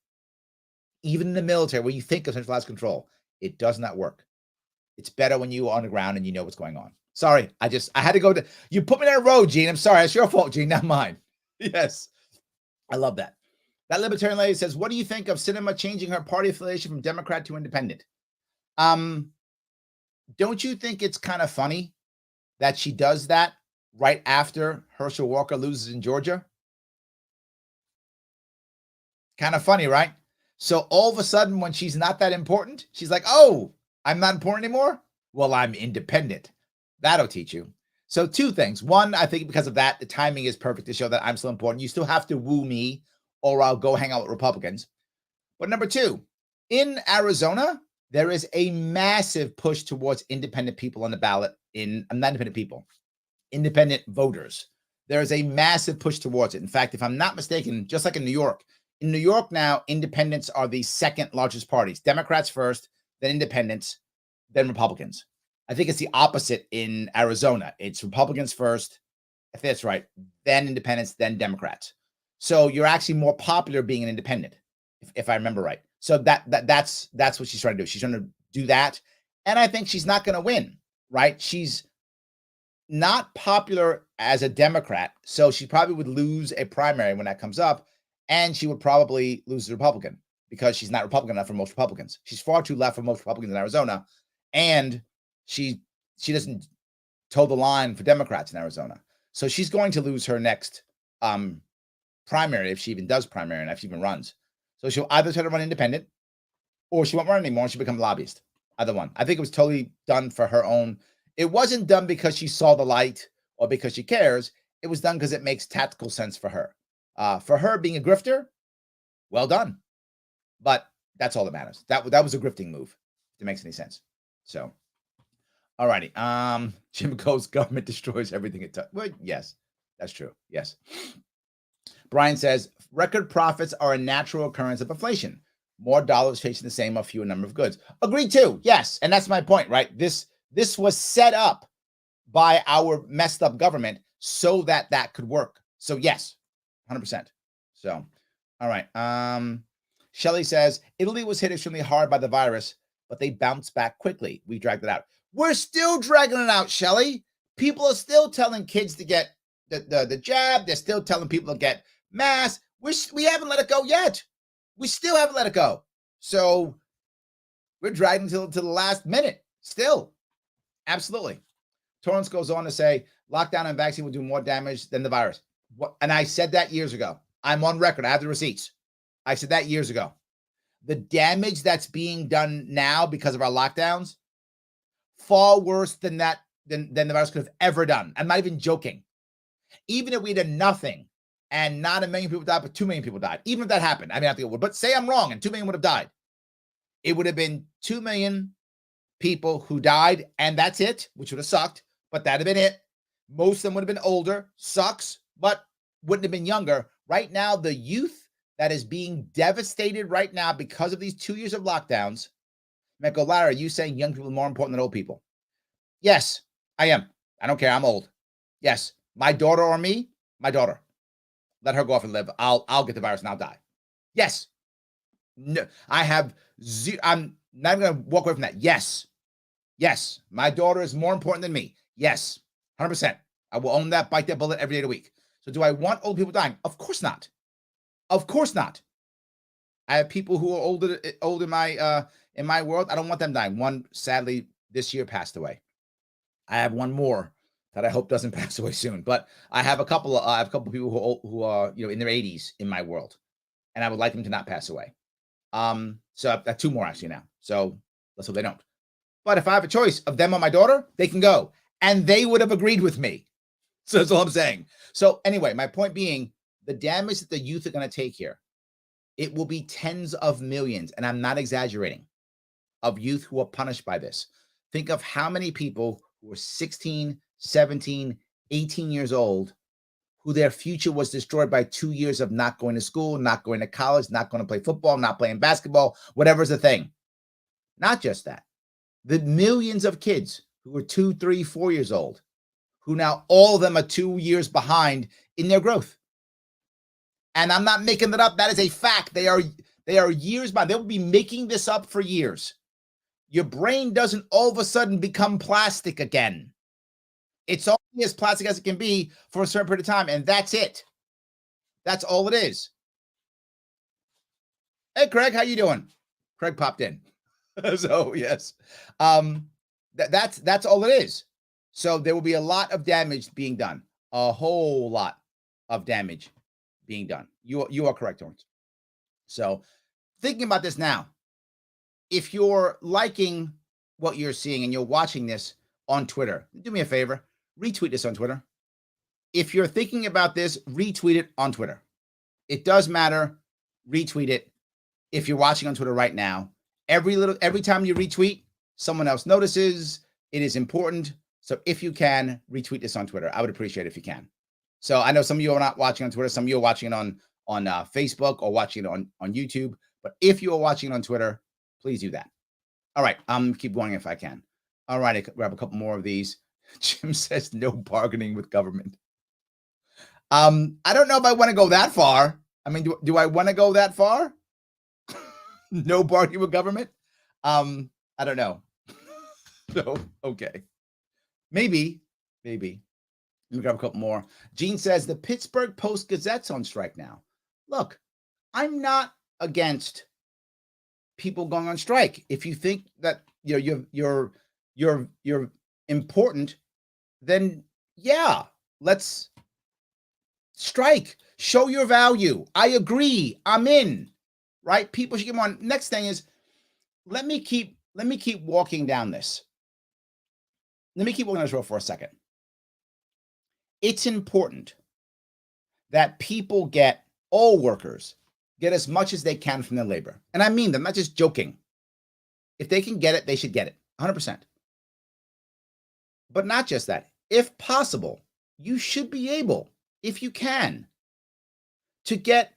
Speaker 1: Even in the military, when you think of centralized control, it does not work. It's better when you are on the ground and you know what's going on. Sorry, I had to go to, you put me in a road, Gene. I'm sorry. It's your fault, Gene, not mine. Yes. I love that. That libertarian lady says, what do you think of Sinema changing her party affiliation from Democrat to independent? Don't you think it's kind of funny that she does that right after Herschel Walker loses in Georgia? Kind of funny, right? So all of a sudden, when she's not that important, she's like, oh, I'm not important anymore? Well, I'm independent. That'll teach you. So two things. One, I think because of that, the timing is perfect to show that I'm still important. You still have to woo me or I'll go hang out with Republicans. But number two, in Arizona, There is a massive push towards independent people on the ballot not independent people, independent voters. There is a massive push towards it. In fact, if I'm not mistaken, just like in New York now, independents are the second largest parties. Democrats first, then independents, then Republicans. I think it's the opposite in Arizona. It's Republicans first, if that's right, then independents, then Democrats. So you're actually more popular being an independent, if I remember right. So that's what she's trying to do. She's trying to do that. And I think she's not going to win, right? She's not popular as a Democrat, so she probably would lose a primary when that comes up, and she would probably lose the Republican because she's not Republican enough for most Republicans. She's far too left for most Republicans in Arizona, and she doesn't toe the line for Democrats in Arizona. So she's going to lose her next primary if she even does primary and if she even runs. So she'll either try to run independent or she won't run anymore and she'll become a lobbyist. Either one. I think it was totally done for her own. It wasn't done because she saw the light or because she cares. It was done because it makes tactical sense for her. For her being a grifter, well done. But that's all that matters. That was a grifting move, if it makes any sense. So, all righty. Jim Coe's government destroys everything it touches. Well, yes, that's true. Yes. Brian says, record profits are a natural occurrence of inflation. More dollars chasing the same or fewer number of goods. Agreed too. Yes. And that's my point, right? This was set up by our messed up government so that could work. So yes, 100%. So, all right. Shelley says, Italy was hit extremely hard by the virus, but they bounced back quickly. We dragged it out. We're still dragging it out, Shelley. People are still telling kids to get the jab. They're still telling people to get masks. We haven't let it go yet. We still haven't let it go. So we're dragging to the last minute. Still. Absolutely. Torrance goes on to say, lockdown and vaccine will do more damage than the virus. And I said that years ago. I'm on record. I have the receipts. I said that years ago. The damage that's being done now because of our lockdowns, far worse than the virus could have ever done. I'm not even joking. Even if we did nothing and not 1 million people died, but 2 million people died. Even if that happened, I mean, I think it would. But say I'm wrong and 2 million would have died. It would have been 2 million people who died, and that's it, which would have sucked, but that'd have been it. Most of them would have been older. Sucks, but wouldn't have been younger. Right now, the youth that is being devastated right now because of these 2 years of lockdowns. Michael, Lara, are you saying young people are more important than old people? Yes, I am. I don't care. I'm old. Yes. My daughter or me, my daughter. Let her go off and live. I'll get the virus and I'll die. Yes. No, I'm not going to walk away from that. Yes. Yes. My daughter is more important than me. Yes. 100%. I will own that, bite that bullet every day of the week. So do I want old people dying? Of course not. Of course not. I have people who are old in my world. I don't want them dying. One, sadly, this year passed away. I have one more that I hope doesn't pass away soon. But I have a couple of people who are in their 80s in my world, and I would like them to not pass away. So I've got 2 more actually now. So let's hope they don't. But if I have a choice of them or my daughter, they can go, and they would have agreed with me. So that's all I'm saying. So anyway, my point being, the damage that the youth are going to take here, it will be tens of millions, and I'm not exaggerating, of youth who are punished by this. Think of how many people who were 16, 17, 18 years old, who their future was destroyed by 2 years of not going to school, not going to college, not going to play football, not playing basketball, whatever's the thing. Not just that. The millions of kids who were 2, 3, 4 years old, who now all of them are 2 years behind in their growth. And I'm not making that up. That is a fact. They are years behind. They will be making this up for years. Your brain doesn't all of a sudden become plastic again. It's only as plastic as it can be for a certain period of time, and that's it. That's all it is. Hey, Craig, how you doing? Craig popped in. So, yes. That's all it is. So there will be a lot of damage being done. A whole lot of damage being done. You are correct, Torrance. So thinking about this now, if you're liking what you're seeing and you're watching this on Twitter, do me a favor, retweet this on Twitter. If you're thinking about this, retweet it on Twitter. It does matter. Retweet it. If you're watching on Twitter right now, Every time you retweet, someone else notices. It is important. So if you can, retweet this on Twitter. I would appreciate it if you can. So I know some of you are not watching on Twitter. Some of you are watching it on Facebook or watching it on YouTube. But if you are watching it on Twitter, please do that. All right. Keep going if I can. All right. I grab a couple more of these. Jim says no bargaining with government. I don't know if I want to go that far. I mean, do I want to go that far? No bargaining with government? I don't know. So, okay. Maybe. Let me grab a couple more. Gene says the Pittsburgh Post-Gazette's on strike now. Look, I'm not against people going on strike. If you think that you're important, then yeah, let's strike. Show your value. I agree. I'm in. Right? People should get on. Next thing is, let me keep walking down this. Let me keep walking down this road for a second. It's important that people all workers get as much as they can from their labor. And I mean, I'm not just joking. If they can get it, they should get it. 100%. But not just that. If possible, you should be able, if you can, to get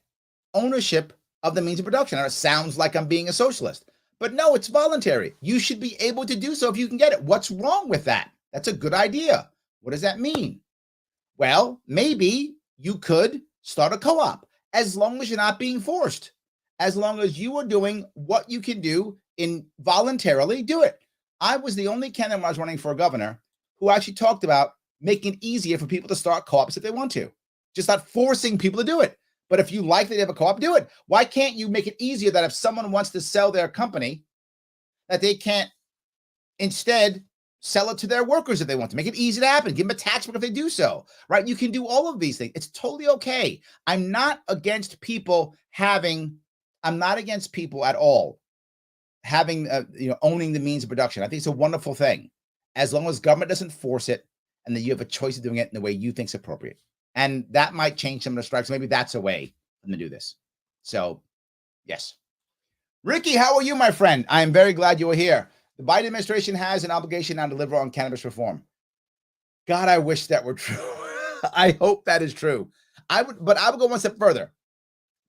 Speaker 1: ownership of the means of production. Now, it sounds like I'm being a socialist, but no, it's voluntary. You should be able to do so if you can get it. What's wrong with that? That's a good idea. What does that mean? Well, maybe you could start a co-op as long as you're not being forced. As long as you are doing what you can do voluntarily, do it. I was the only candidate when I was running for governor who actually talked about making it easier for people to start co-ops if they want to. Just not forcing people to do it. But if you like that they have a co-op, do it. Why can't you make it easier that if someone wants to sell their company, that they can't instead sell it to their workers if they want to? Make it easy to happen. Give them a tax break if they do so, right? You can do all of these things. It's totally okay. I'm not against people I'm not against people at all having, owning the means of production. I think it's a wonderful thing, as long as government doesn't force it and that you have a choice of doing it in the way you think is appropriate. And that might change some of the strikes. Maybe that's a way for them to do this. So, yes. Ricky, how are you, my friend? I am very glad you are here. The Biden administration has an obligation now to deliver on cannabis reform. God, I wish that were true. I hope that is true. I would go one step further.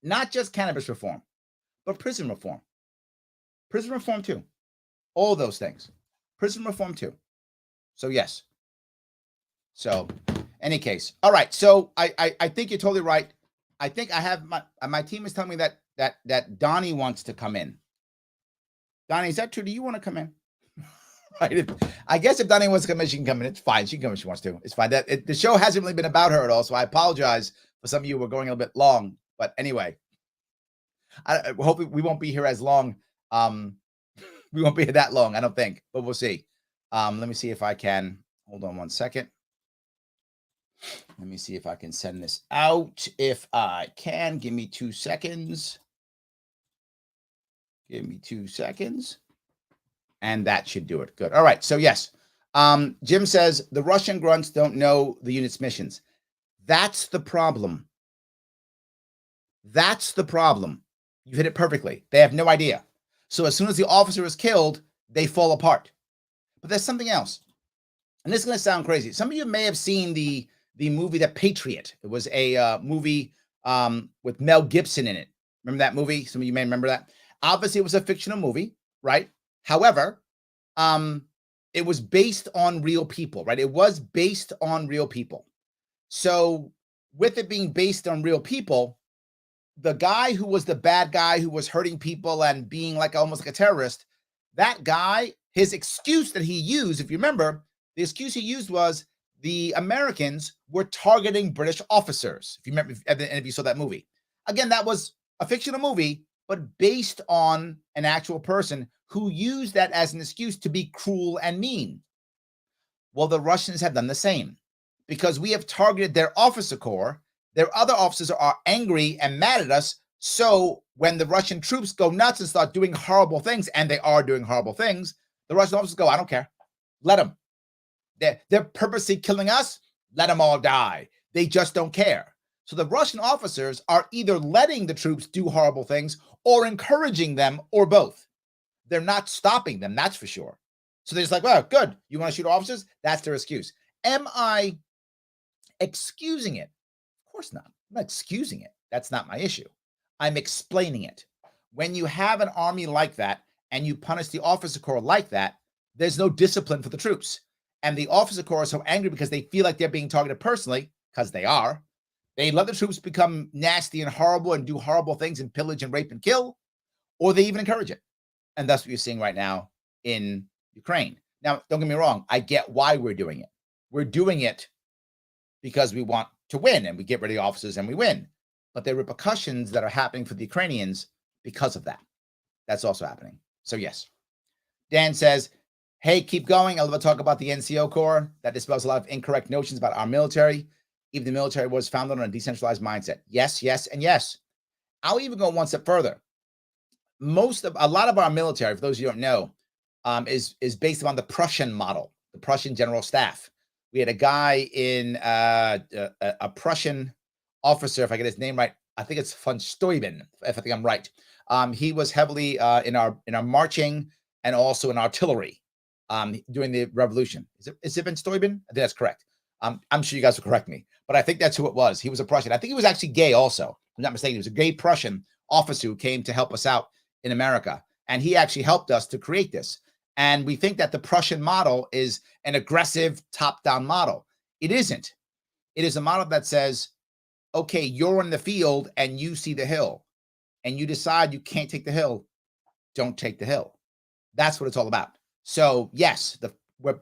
Speaker 1: Not just cannabis reform, but prison reform. Prison reform too. All those things. Prison reform too. So yes. So, any case. All right. So I think you're totally right. I think I have my team is telling me that Donnie wants to come in. Donnie, is that true? Do you want to come in? Right. I guess if Donnie wants to come in, she can come in. It's fine. She can come if she wants to. It's fine. The show hasn't really been about her at all. So I apologize for some of you. We're going a little bit long. But anyway, I hope we won't be here as long. We won't be here that long, I don't think, but we'll see. Let me see if I can. Hold on one second. Let me see if I can send this out. If I can, give me 2 seconds. Give me 2 seconds. And that should do it. Good. All right. So yes. Jim says the Russian grunts don't know the unit's missions. That's the problem. That's the problem. You hit it perfectly. They have no idea. So as soon as the officer is killed, they fall apart. But there's something else. And this is going to sound crazy. Some of you may have seen the movie The Patriot. It was a movie with Mel Gibson in it. Remember that movie? Some of you may remember that. Obviously, it was a fictional movie, right? However, it was based on real people, right? It was based on real people. So with it being based on real people, the guy who was the bad guy who was hurting people and being like almost like a terrorist, that guy, his excuse that he used, if you remember, the excuse he used was the Americans were targeting British officers. If you remember, if you saw that movie. Again, that was a fictional movie, but based on an actual person who used that as an excuse to be cruel and mean. Well, the Russians have done the same because we have targeted their officer corps. Their other officers are angry and mad at us. So when the Russian troops go nuts and start doing horrible things, and they are doing horrible things, the Russian officers go, I don't care. Let them. They're purposely killing us. Let them all die. They just don't care. So the Russian officers are either letting the troops do horrible things or encouraging them or both. they're not stopping them, that's for sure. So they're just like, well, good. You want to shoot officers? That's their excuse. Am I excusing it? Of course not. I'm not excusing it. That's not my issue. I'm explaining it. When you have an army like that and you punish the officer corps like that, there's no discipline for the troops. And the officer corps are so angry because they feel like they're being targeted personally, because they are. They let the troops become nasty and horrible and do horrible things and pillage and rape and kill, or they even encourage it. And that's what you're seeing right now in Ukraine. Now, don't get me wrong. I get why we're doing it. We're doing it because we want to win and we get rid of the officers and we win. But there are repercussions that are happening for the Ukrainians because of that. That's also happening. So, yes. Dan says, hey, keep going. I love to talk about the NCO Corps. That dispels a lot of incorrect notions about our military. Even the military was founded on a decentralized mindset. Yes, yes, and yes. I'll even go one step further. A lot of our military, for those of you who don't know, is based upon the Prussian model, the Prussian general staff. We had a guy in a Prussian officer, if I get his name right, I think it's von Steuben, if I think I'm right. He was heavily in our marching and also in artillery during the revolution. Is it von Steuben? I think that's correct. I'm sure you guys will correct me, but I think that's who it was. He was a Prussian. I think he was actually gay also. If I'm not mistaken. He was a gay Prussian officer who came to help us out in America. And he actually helped us to create this. And we think that the Prussian model is an aggressive top-down model. It isn't. It is a model that says, okay, you're in the field and you see the hill and you decide you can't take the hill, don't take the hill. That's what it's all about. So yes, the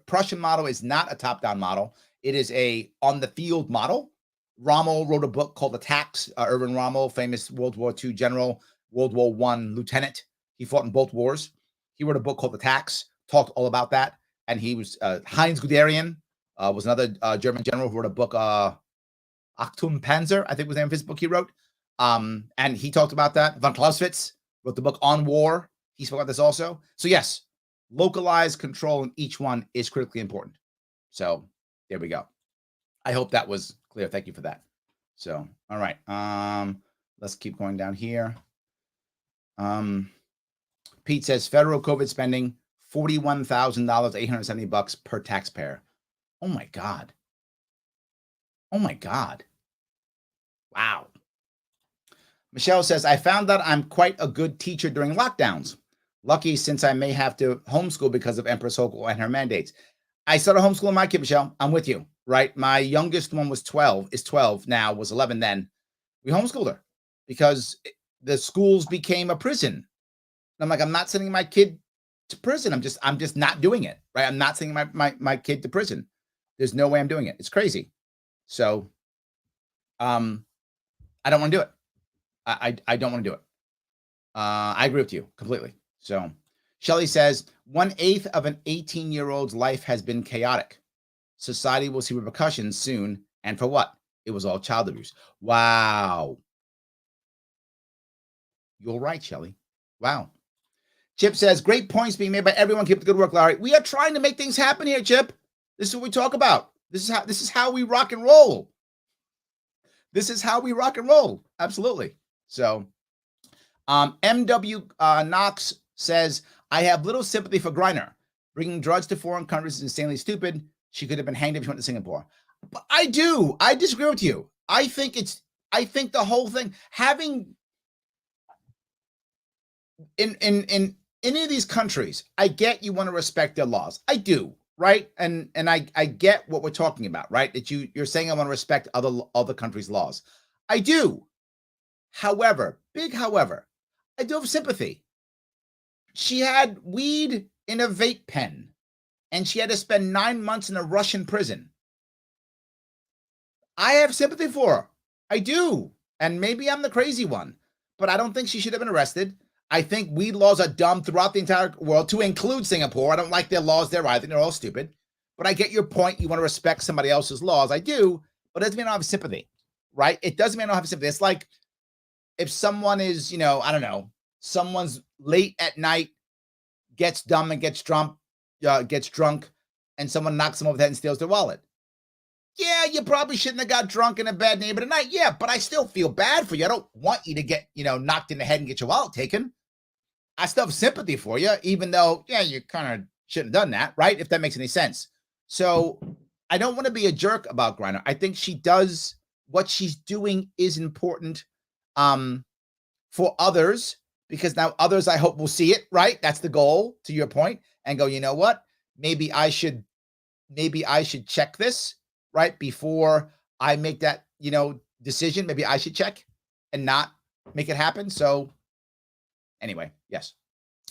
Speaker 1: Prussian model is not a top-down model. It is a on-the-field model. Rommel wrote a book called Attacks. Erwin Rommel, famous World War II general, World War I lieutenant. He fought in both wars. He wrote a book called Attacks, talked all about that. And he was Heinz Guderian was another German general who wrote a book, Achtung Panzer, I think was the name of his book he wrote. And he talked about that. Von Clausewitz wrote the book On War. He spoke about this also. So yes, localized control in each one is critically important. So there we go. I hope that was clear. Thank you for that. So, all right. Let's keep going down here. Pete says federal COVID spending $41,000, $870 per taxpayer. Oh my God. Oh my God. Wow. Michelle says, I found that I'm quite a good teacher during lockdowns. Lucky since I may have to homeschool because of Empress Hochul and her mandates. I started homeschooling my kid, Michelle. I'm with you, right? My youngest one is 12 now, was 11 then. We homeschooled her because the schools became a prison. And I'm like, I'm not sending my kid to prison. I'm just not doing it, right? I'm not sending my kid to prison. There's no way I'm doing it. It's crazy. So, I don't want to do it. I don't want to do it. I agree with you completely. So Shelley says 1/8 of an 18-year-old's life has been chaotic. Society will see repercussions soon. And for what? It was all child abuse. Wow. You're right, Shelley. Wow. Chip says, great points being made by everyone. Keep the good work, Larry. We are trying to make things happen here, Chip. This is what we talk about. This is how we rock and roll. This is how we rock and roll. Absolutely. So, MW Knox says, I have little sympathy for Griner. Bringing drugs to foreign countries is insanely stupid. She could have been hanged if she went to Singapore. But I do. I disagree with you. I think the whole thing, having in any of these countries, I get you want to respect their laws. I do, right? And I get what we're talking about, right? That you're saying I want to respect other countries' laws. I do. However, big however, I do have sympathy. She had weed in a vape pen, and she had to spend 9 months in a Russian prison. I have sympathy for her. I do. And maybe I'm the crazy one, but I don't think she should have been arrested. I think weed laws are dumb throughout the entire world, to include Singapore. I don't like their laws there. I think they're all stupid. But I get your point. You want to respect somebody else's laws. I do, but it doesn't mean I don't have sympathy, right? It doesn't mean I don't have sympathy. It's like if someone is, I don't know, someone's late at night, gets dumb and gets drunk, and someone knocks them over the head and steals their wallet. Yeah, you probably shouldn't have got drunk in a bad neighborhood at night. Yeah, but I still feel bad for you. I don't want you to get, knocked in the head and get your wallet taken. I still have sympathy for you, even though, yeah, you kind of shouldn't have done that, right? If that makes any sense. So I don't want to be a jerk about Griner. I think she does what she's doing is important for others, because now others, I hope, will see it, right? That's the goal, to your point, and go, you know what? Maybe I should check this, right? Before I make that, decision. Maybe I should check and not make it happen. So anyway, yes.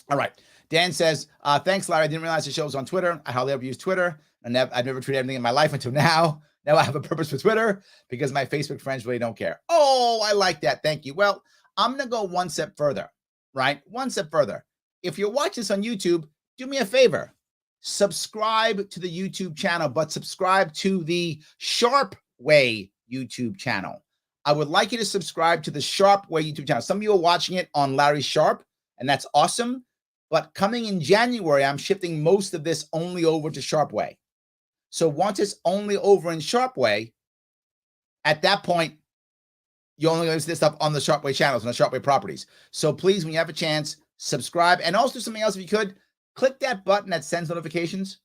Speaker 1: All right. Dan says, thanks, Larry. I didn't realize the show was on Twitter. I hardly ever use Twitter. I've never tweeted anything in my life until now. Now I have a purpose for Twitter because my Facebook friends really don't care. Oh, I like that. Thank you. Well, I'm going to go one step further, right? One step further. If you're watching this on YouTube, do me a favor. Subscribe to the YouTube channel, but subscribe to the Sharp Way YouTube channel. I would like you to subscribe to the Sharp Way YouTube channel. Some of you are watching it on Larry Sharp, and that's awesome. But coming in January, I'm shifting most of this only over to Sharp Way. So once it's only over in Sharp Way, at that point, you only going to see this stuff on the Sharp Way channels and the Sharp Way properties. So please, when you have a chance, subscribe. And also something else, if you could, click that button that sends notifications.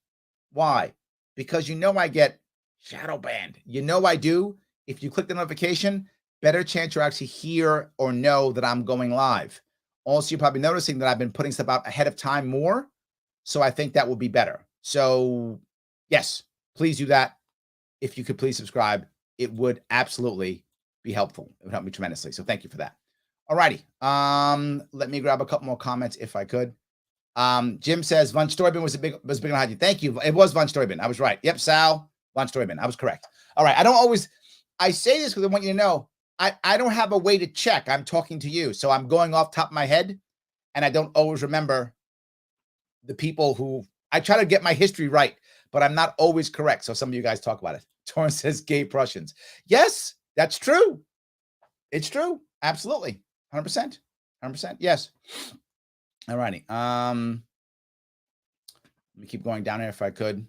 Speaker 1: Why? Because I get shadow banned. I do. If you click the notification, better chance you'll actually hear or know that I'm going live. Also, you're probably noticing that I've been putting stuff out ahead of time more. So I think that will be better. So yes, please do that. If you could please subscribe, it would absolutely be helpful. It would help me tremendously. So thank you for that. All righty. Let me grab a couple more comments if I could. Jim says Von Steuben was big on hygiene. Thank you. It was Von Steuben. I was right. Yep, Sal, Von Steuben. I was correct. All right. I say this because I want you to know I don't have a way to check. I'm talking to you. So I'm going off top of my head, and I don't always remember the people who I try to get my history right, but I'm not always correct. So some of you guys talk about it. Torrance says gay Prussians. Yes, that's true. It's true. Absolutely. 100%. 100%. Yes. All righty. Let me keep going down here if I could.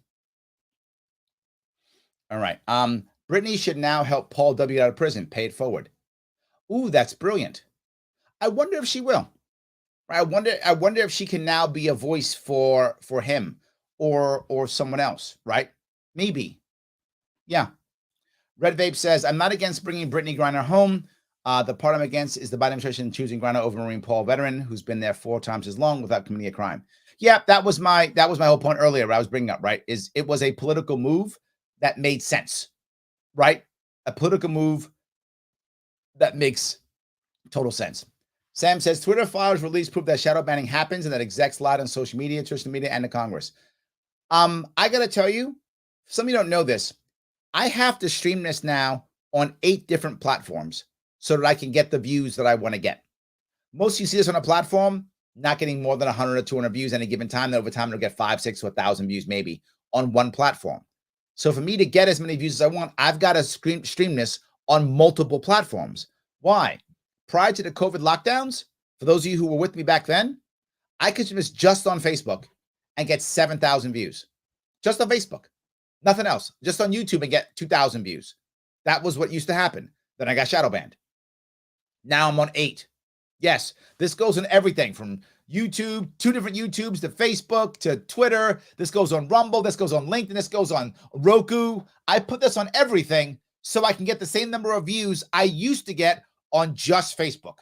Speaker 1: All right. Brittany should now help Paul W. out of prison. Pay it forward. Ooh, that's brilliant. I wonder if she will. I wonder if she can now be a voice for him or someone else, right? Maybe. Yeah. Red Vape says, I'm not against bringing Brittany Griner home. The part I'm against is the Biden administration choosing Griner over Marine Paul veteran who's been there 4 times as long without committing a crime. Yeah, that was my whole point earlier. I was bringing up, right? Is it was a political move that made sense, right? A political move that makes total sense. Sam says Twitter files released proof that shadow banning happens and that execs lied on social media, and the Congress. I gotta tell you, some of you don't know this. I have to stream this now on 8 different platforms so that I can get the views that I want to get. Most of you see this on a platform, not getting more than 100 or 200 views any given time. Then over time, it'll get 5, 6, or 1,000 views maybe on one platform. So for me to get as many views as I want, I've got to stream this on multiple platforms. Why? Prior to the COVID lockdowns, for those of you who were with me back then, I could stream this just on Facebook and get 7,000 views. Just on Facebook. Nothing else. Just on YouTube and get 2,000 views. That was what used to happen. Then I got shadow banned. Now I'm on 8. Yes, this goes on everything from YouTube, 2 different YouTubes, to Facebook, to Twitter. This goes on Rumble. This goes on LinkedIn. This goes on Roku. I put this on everything so I can get the same number of views I used to get on just Facebook.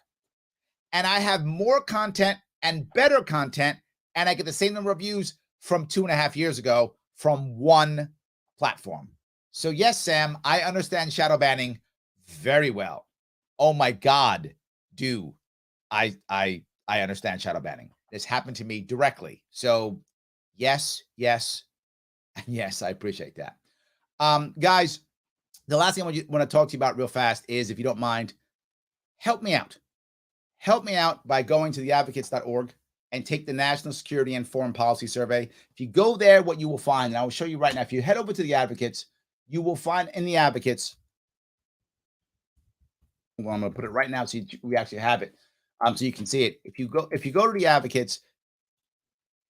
Speaker 1: And I have more content and better content, and I get the same number of views from 2.5 years ago from one platform. So yes, Sam, I understand shadow banning very well. Oh my God, do I understand shadow banning. This happened to me directly. So yes, and yes, I appreciate that. Guys, the last thing I want to talk to you about real fast is, if you don't mind, help me out. Help me out by going to theadvocates.org and take the National Security and Foreign Policy Survey. If you go there, what you will find, and I will show you right now, if you head over to the Advocates, you will find in the Advocates, well, I'm going to put it right now so we actually have it, so you can see it. If you go to the Advocates,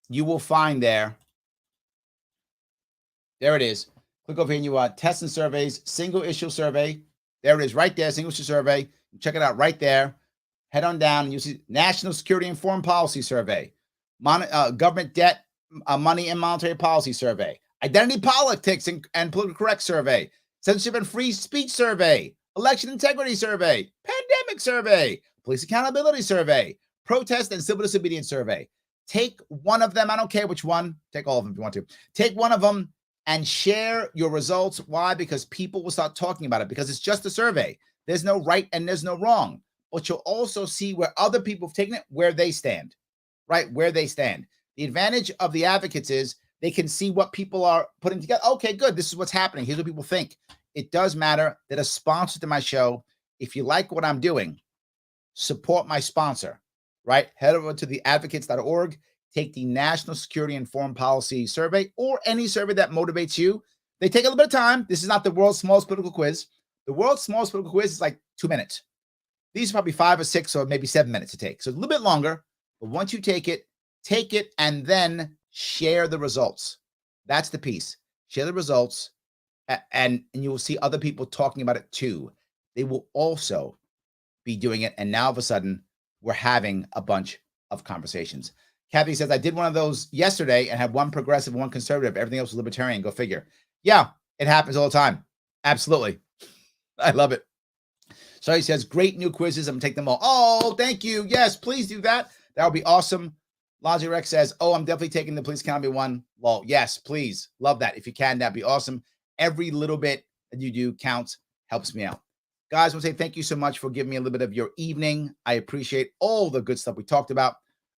Speaker 1: you will find there it is. Click over here and you want tests and surveys, single issue survey. There it is right there, single issue survey. Check it out right there. Head on down and you see National Security and Foreign Policy Survey, Government Debt, Money and Monetary Policy Survey, Identity Politics and Political Correct Survey, Censorship and Free Speech Survey, Election Integrity Survey, Pandemic Survey, Police Accountability Survey, Protest and Civil Disobedience Survey. Take one of them. I don't care which one. Take all of them if you want to. Take one of them and share your results. Why? Because people will start talking about it, because it's just a survey. There's no right and there's no wrong. But you'll also see where other people have taken it, where they stand, right? Where they stand. The advantage of the advocates is they can see what people are putting together. Okay, good. This is what's happening. Here's what people think. It does matter that a sponsor to my show, if you like what I'm doing, support my sponsor, right? Head over to theadvocates.org, take the National Security and Foreign Policy Survey or any survey that motivates you. They take a little bit of time. This is not the world's smallest political quiz. The world's smallest political quiz is like 2 minutes. These are probably 5 or 6 or maybe 7 minutes to take. So it's a little bit longer, but once you take it and then share the results. That's the piece. Share the results and you will see other people talking about it too. They will also be doing it. And now all of a sudden we're having a bunch of conversations. Kathy says, I did one of those yesterday and had one progressive, one conservative. Everything else was libertarian. Go figure. Yeah, it happens all the time. Absolutely. I love it. So he says, great new quizzes. I'm going to take them all. Oh, thank you. Yes, please do that. That would be awesome. Logic Rex says, oh, I'm definitely taking the Police Academy one. Well, yes, please. Love that. If you can, that'd be awesome. Every little bit that you do counts, helps me out. Guys, I want to say thank you so much for giving me a little bit of your evening. I appreciate all the good stuff we talked about.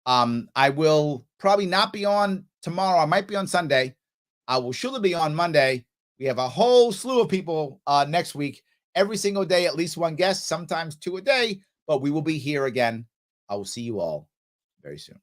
Speaker 1: I will probably not be on tomorrow. I might be on Sunday. I will surely be on Monday. We have a whole slew of people next week. Every single day, at least one guest, sometimes 2 a day, but we will be here again. I will see you all very soon.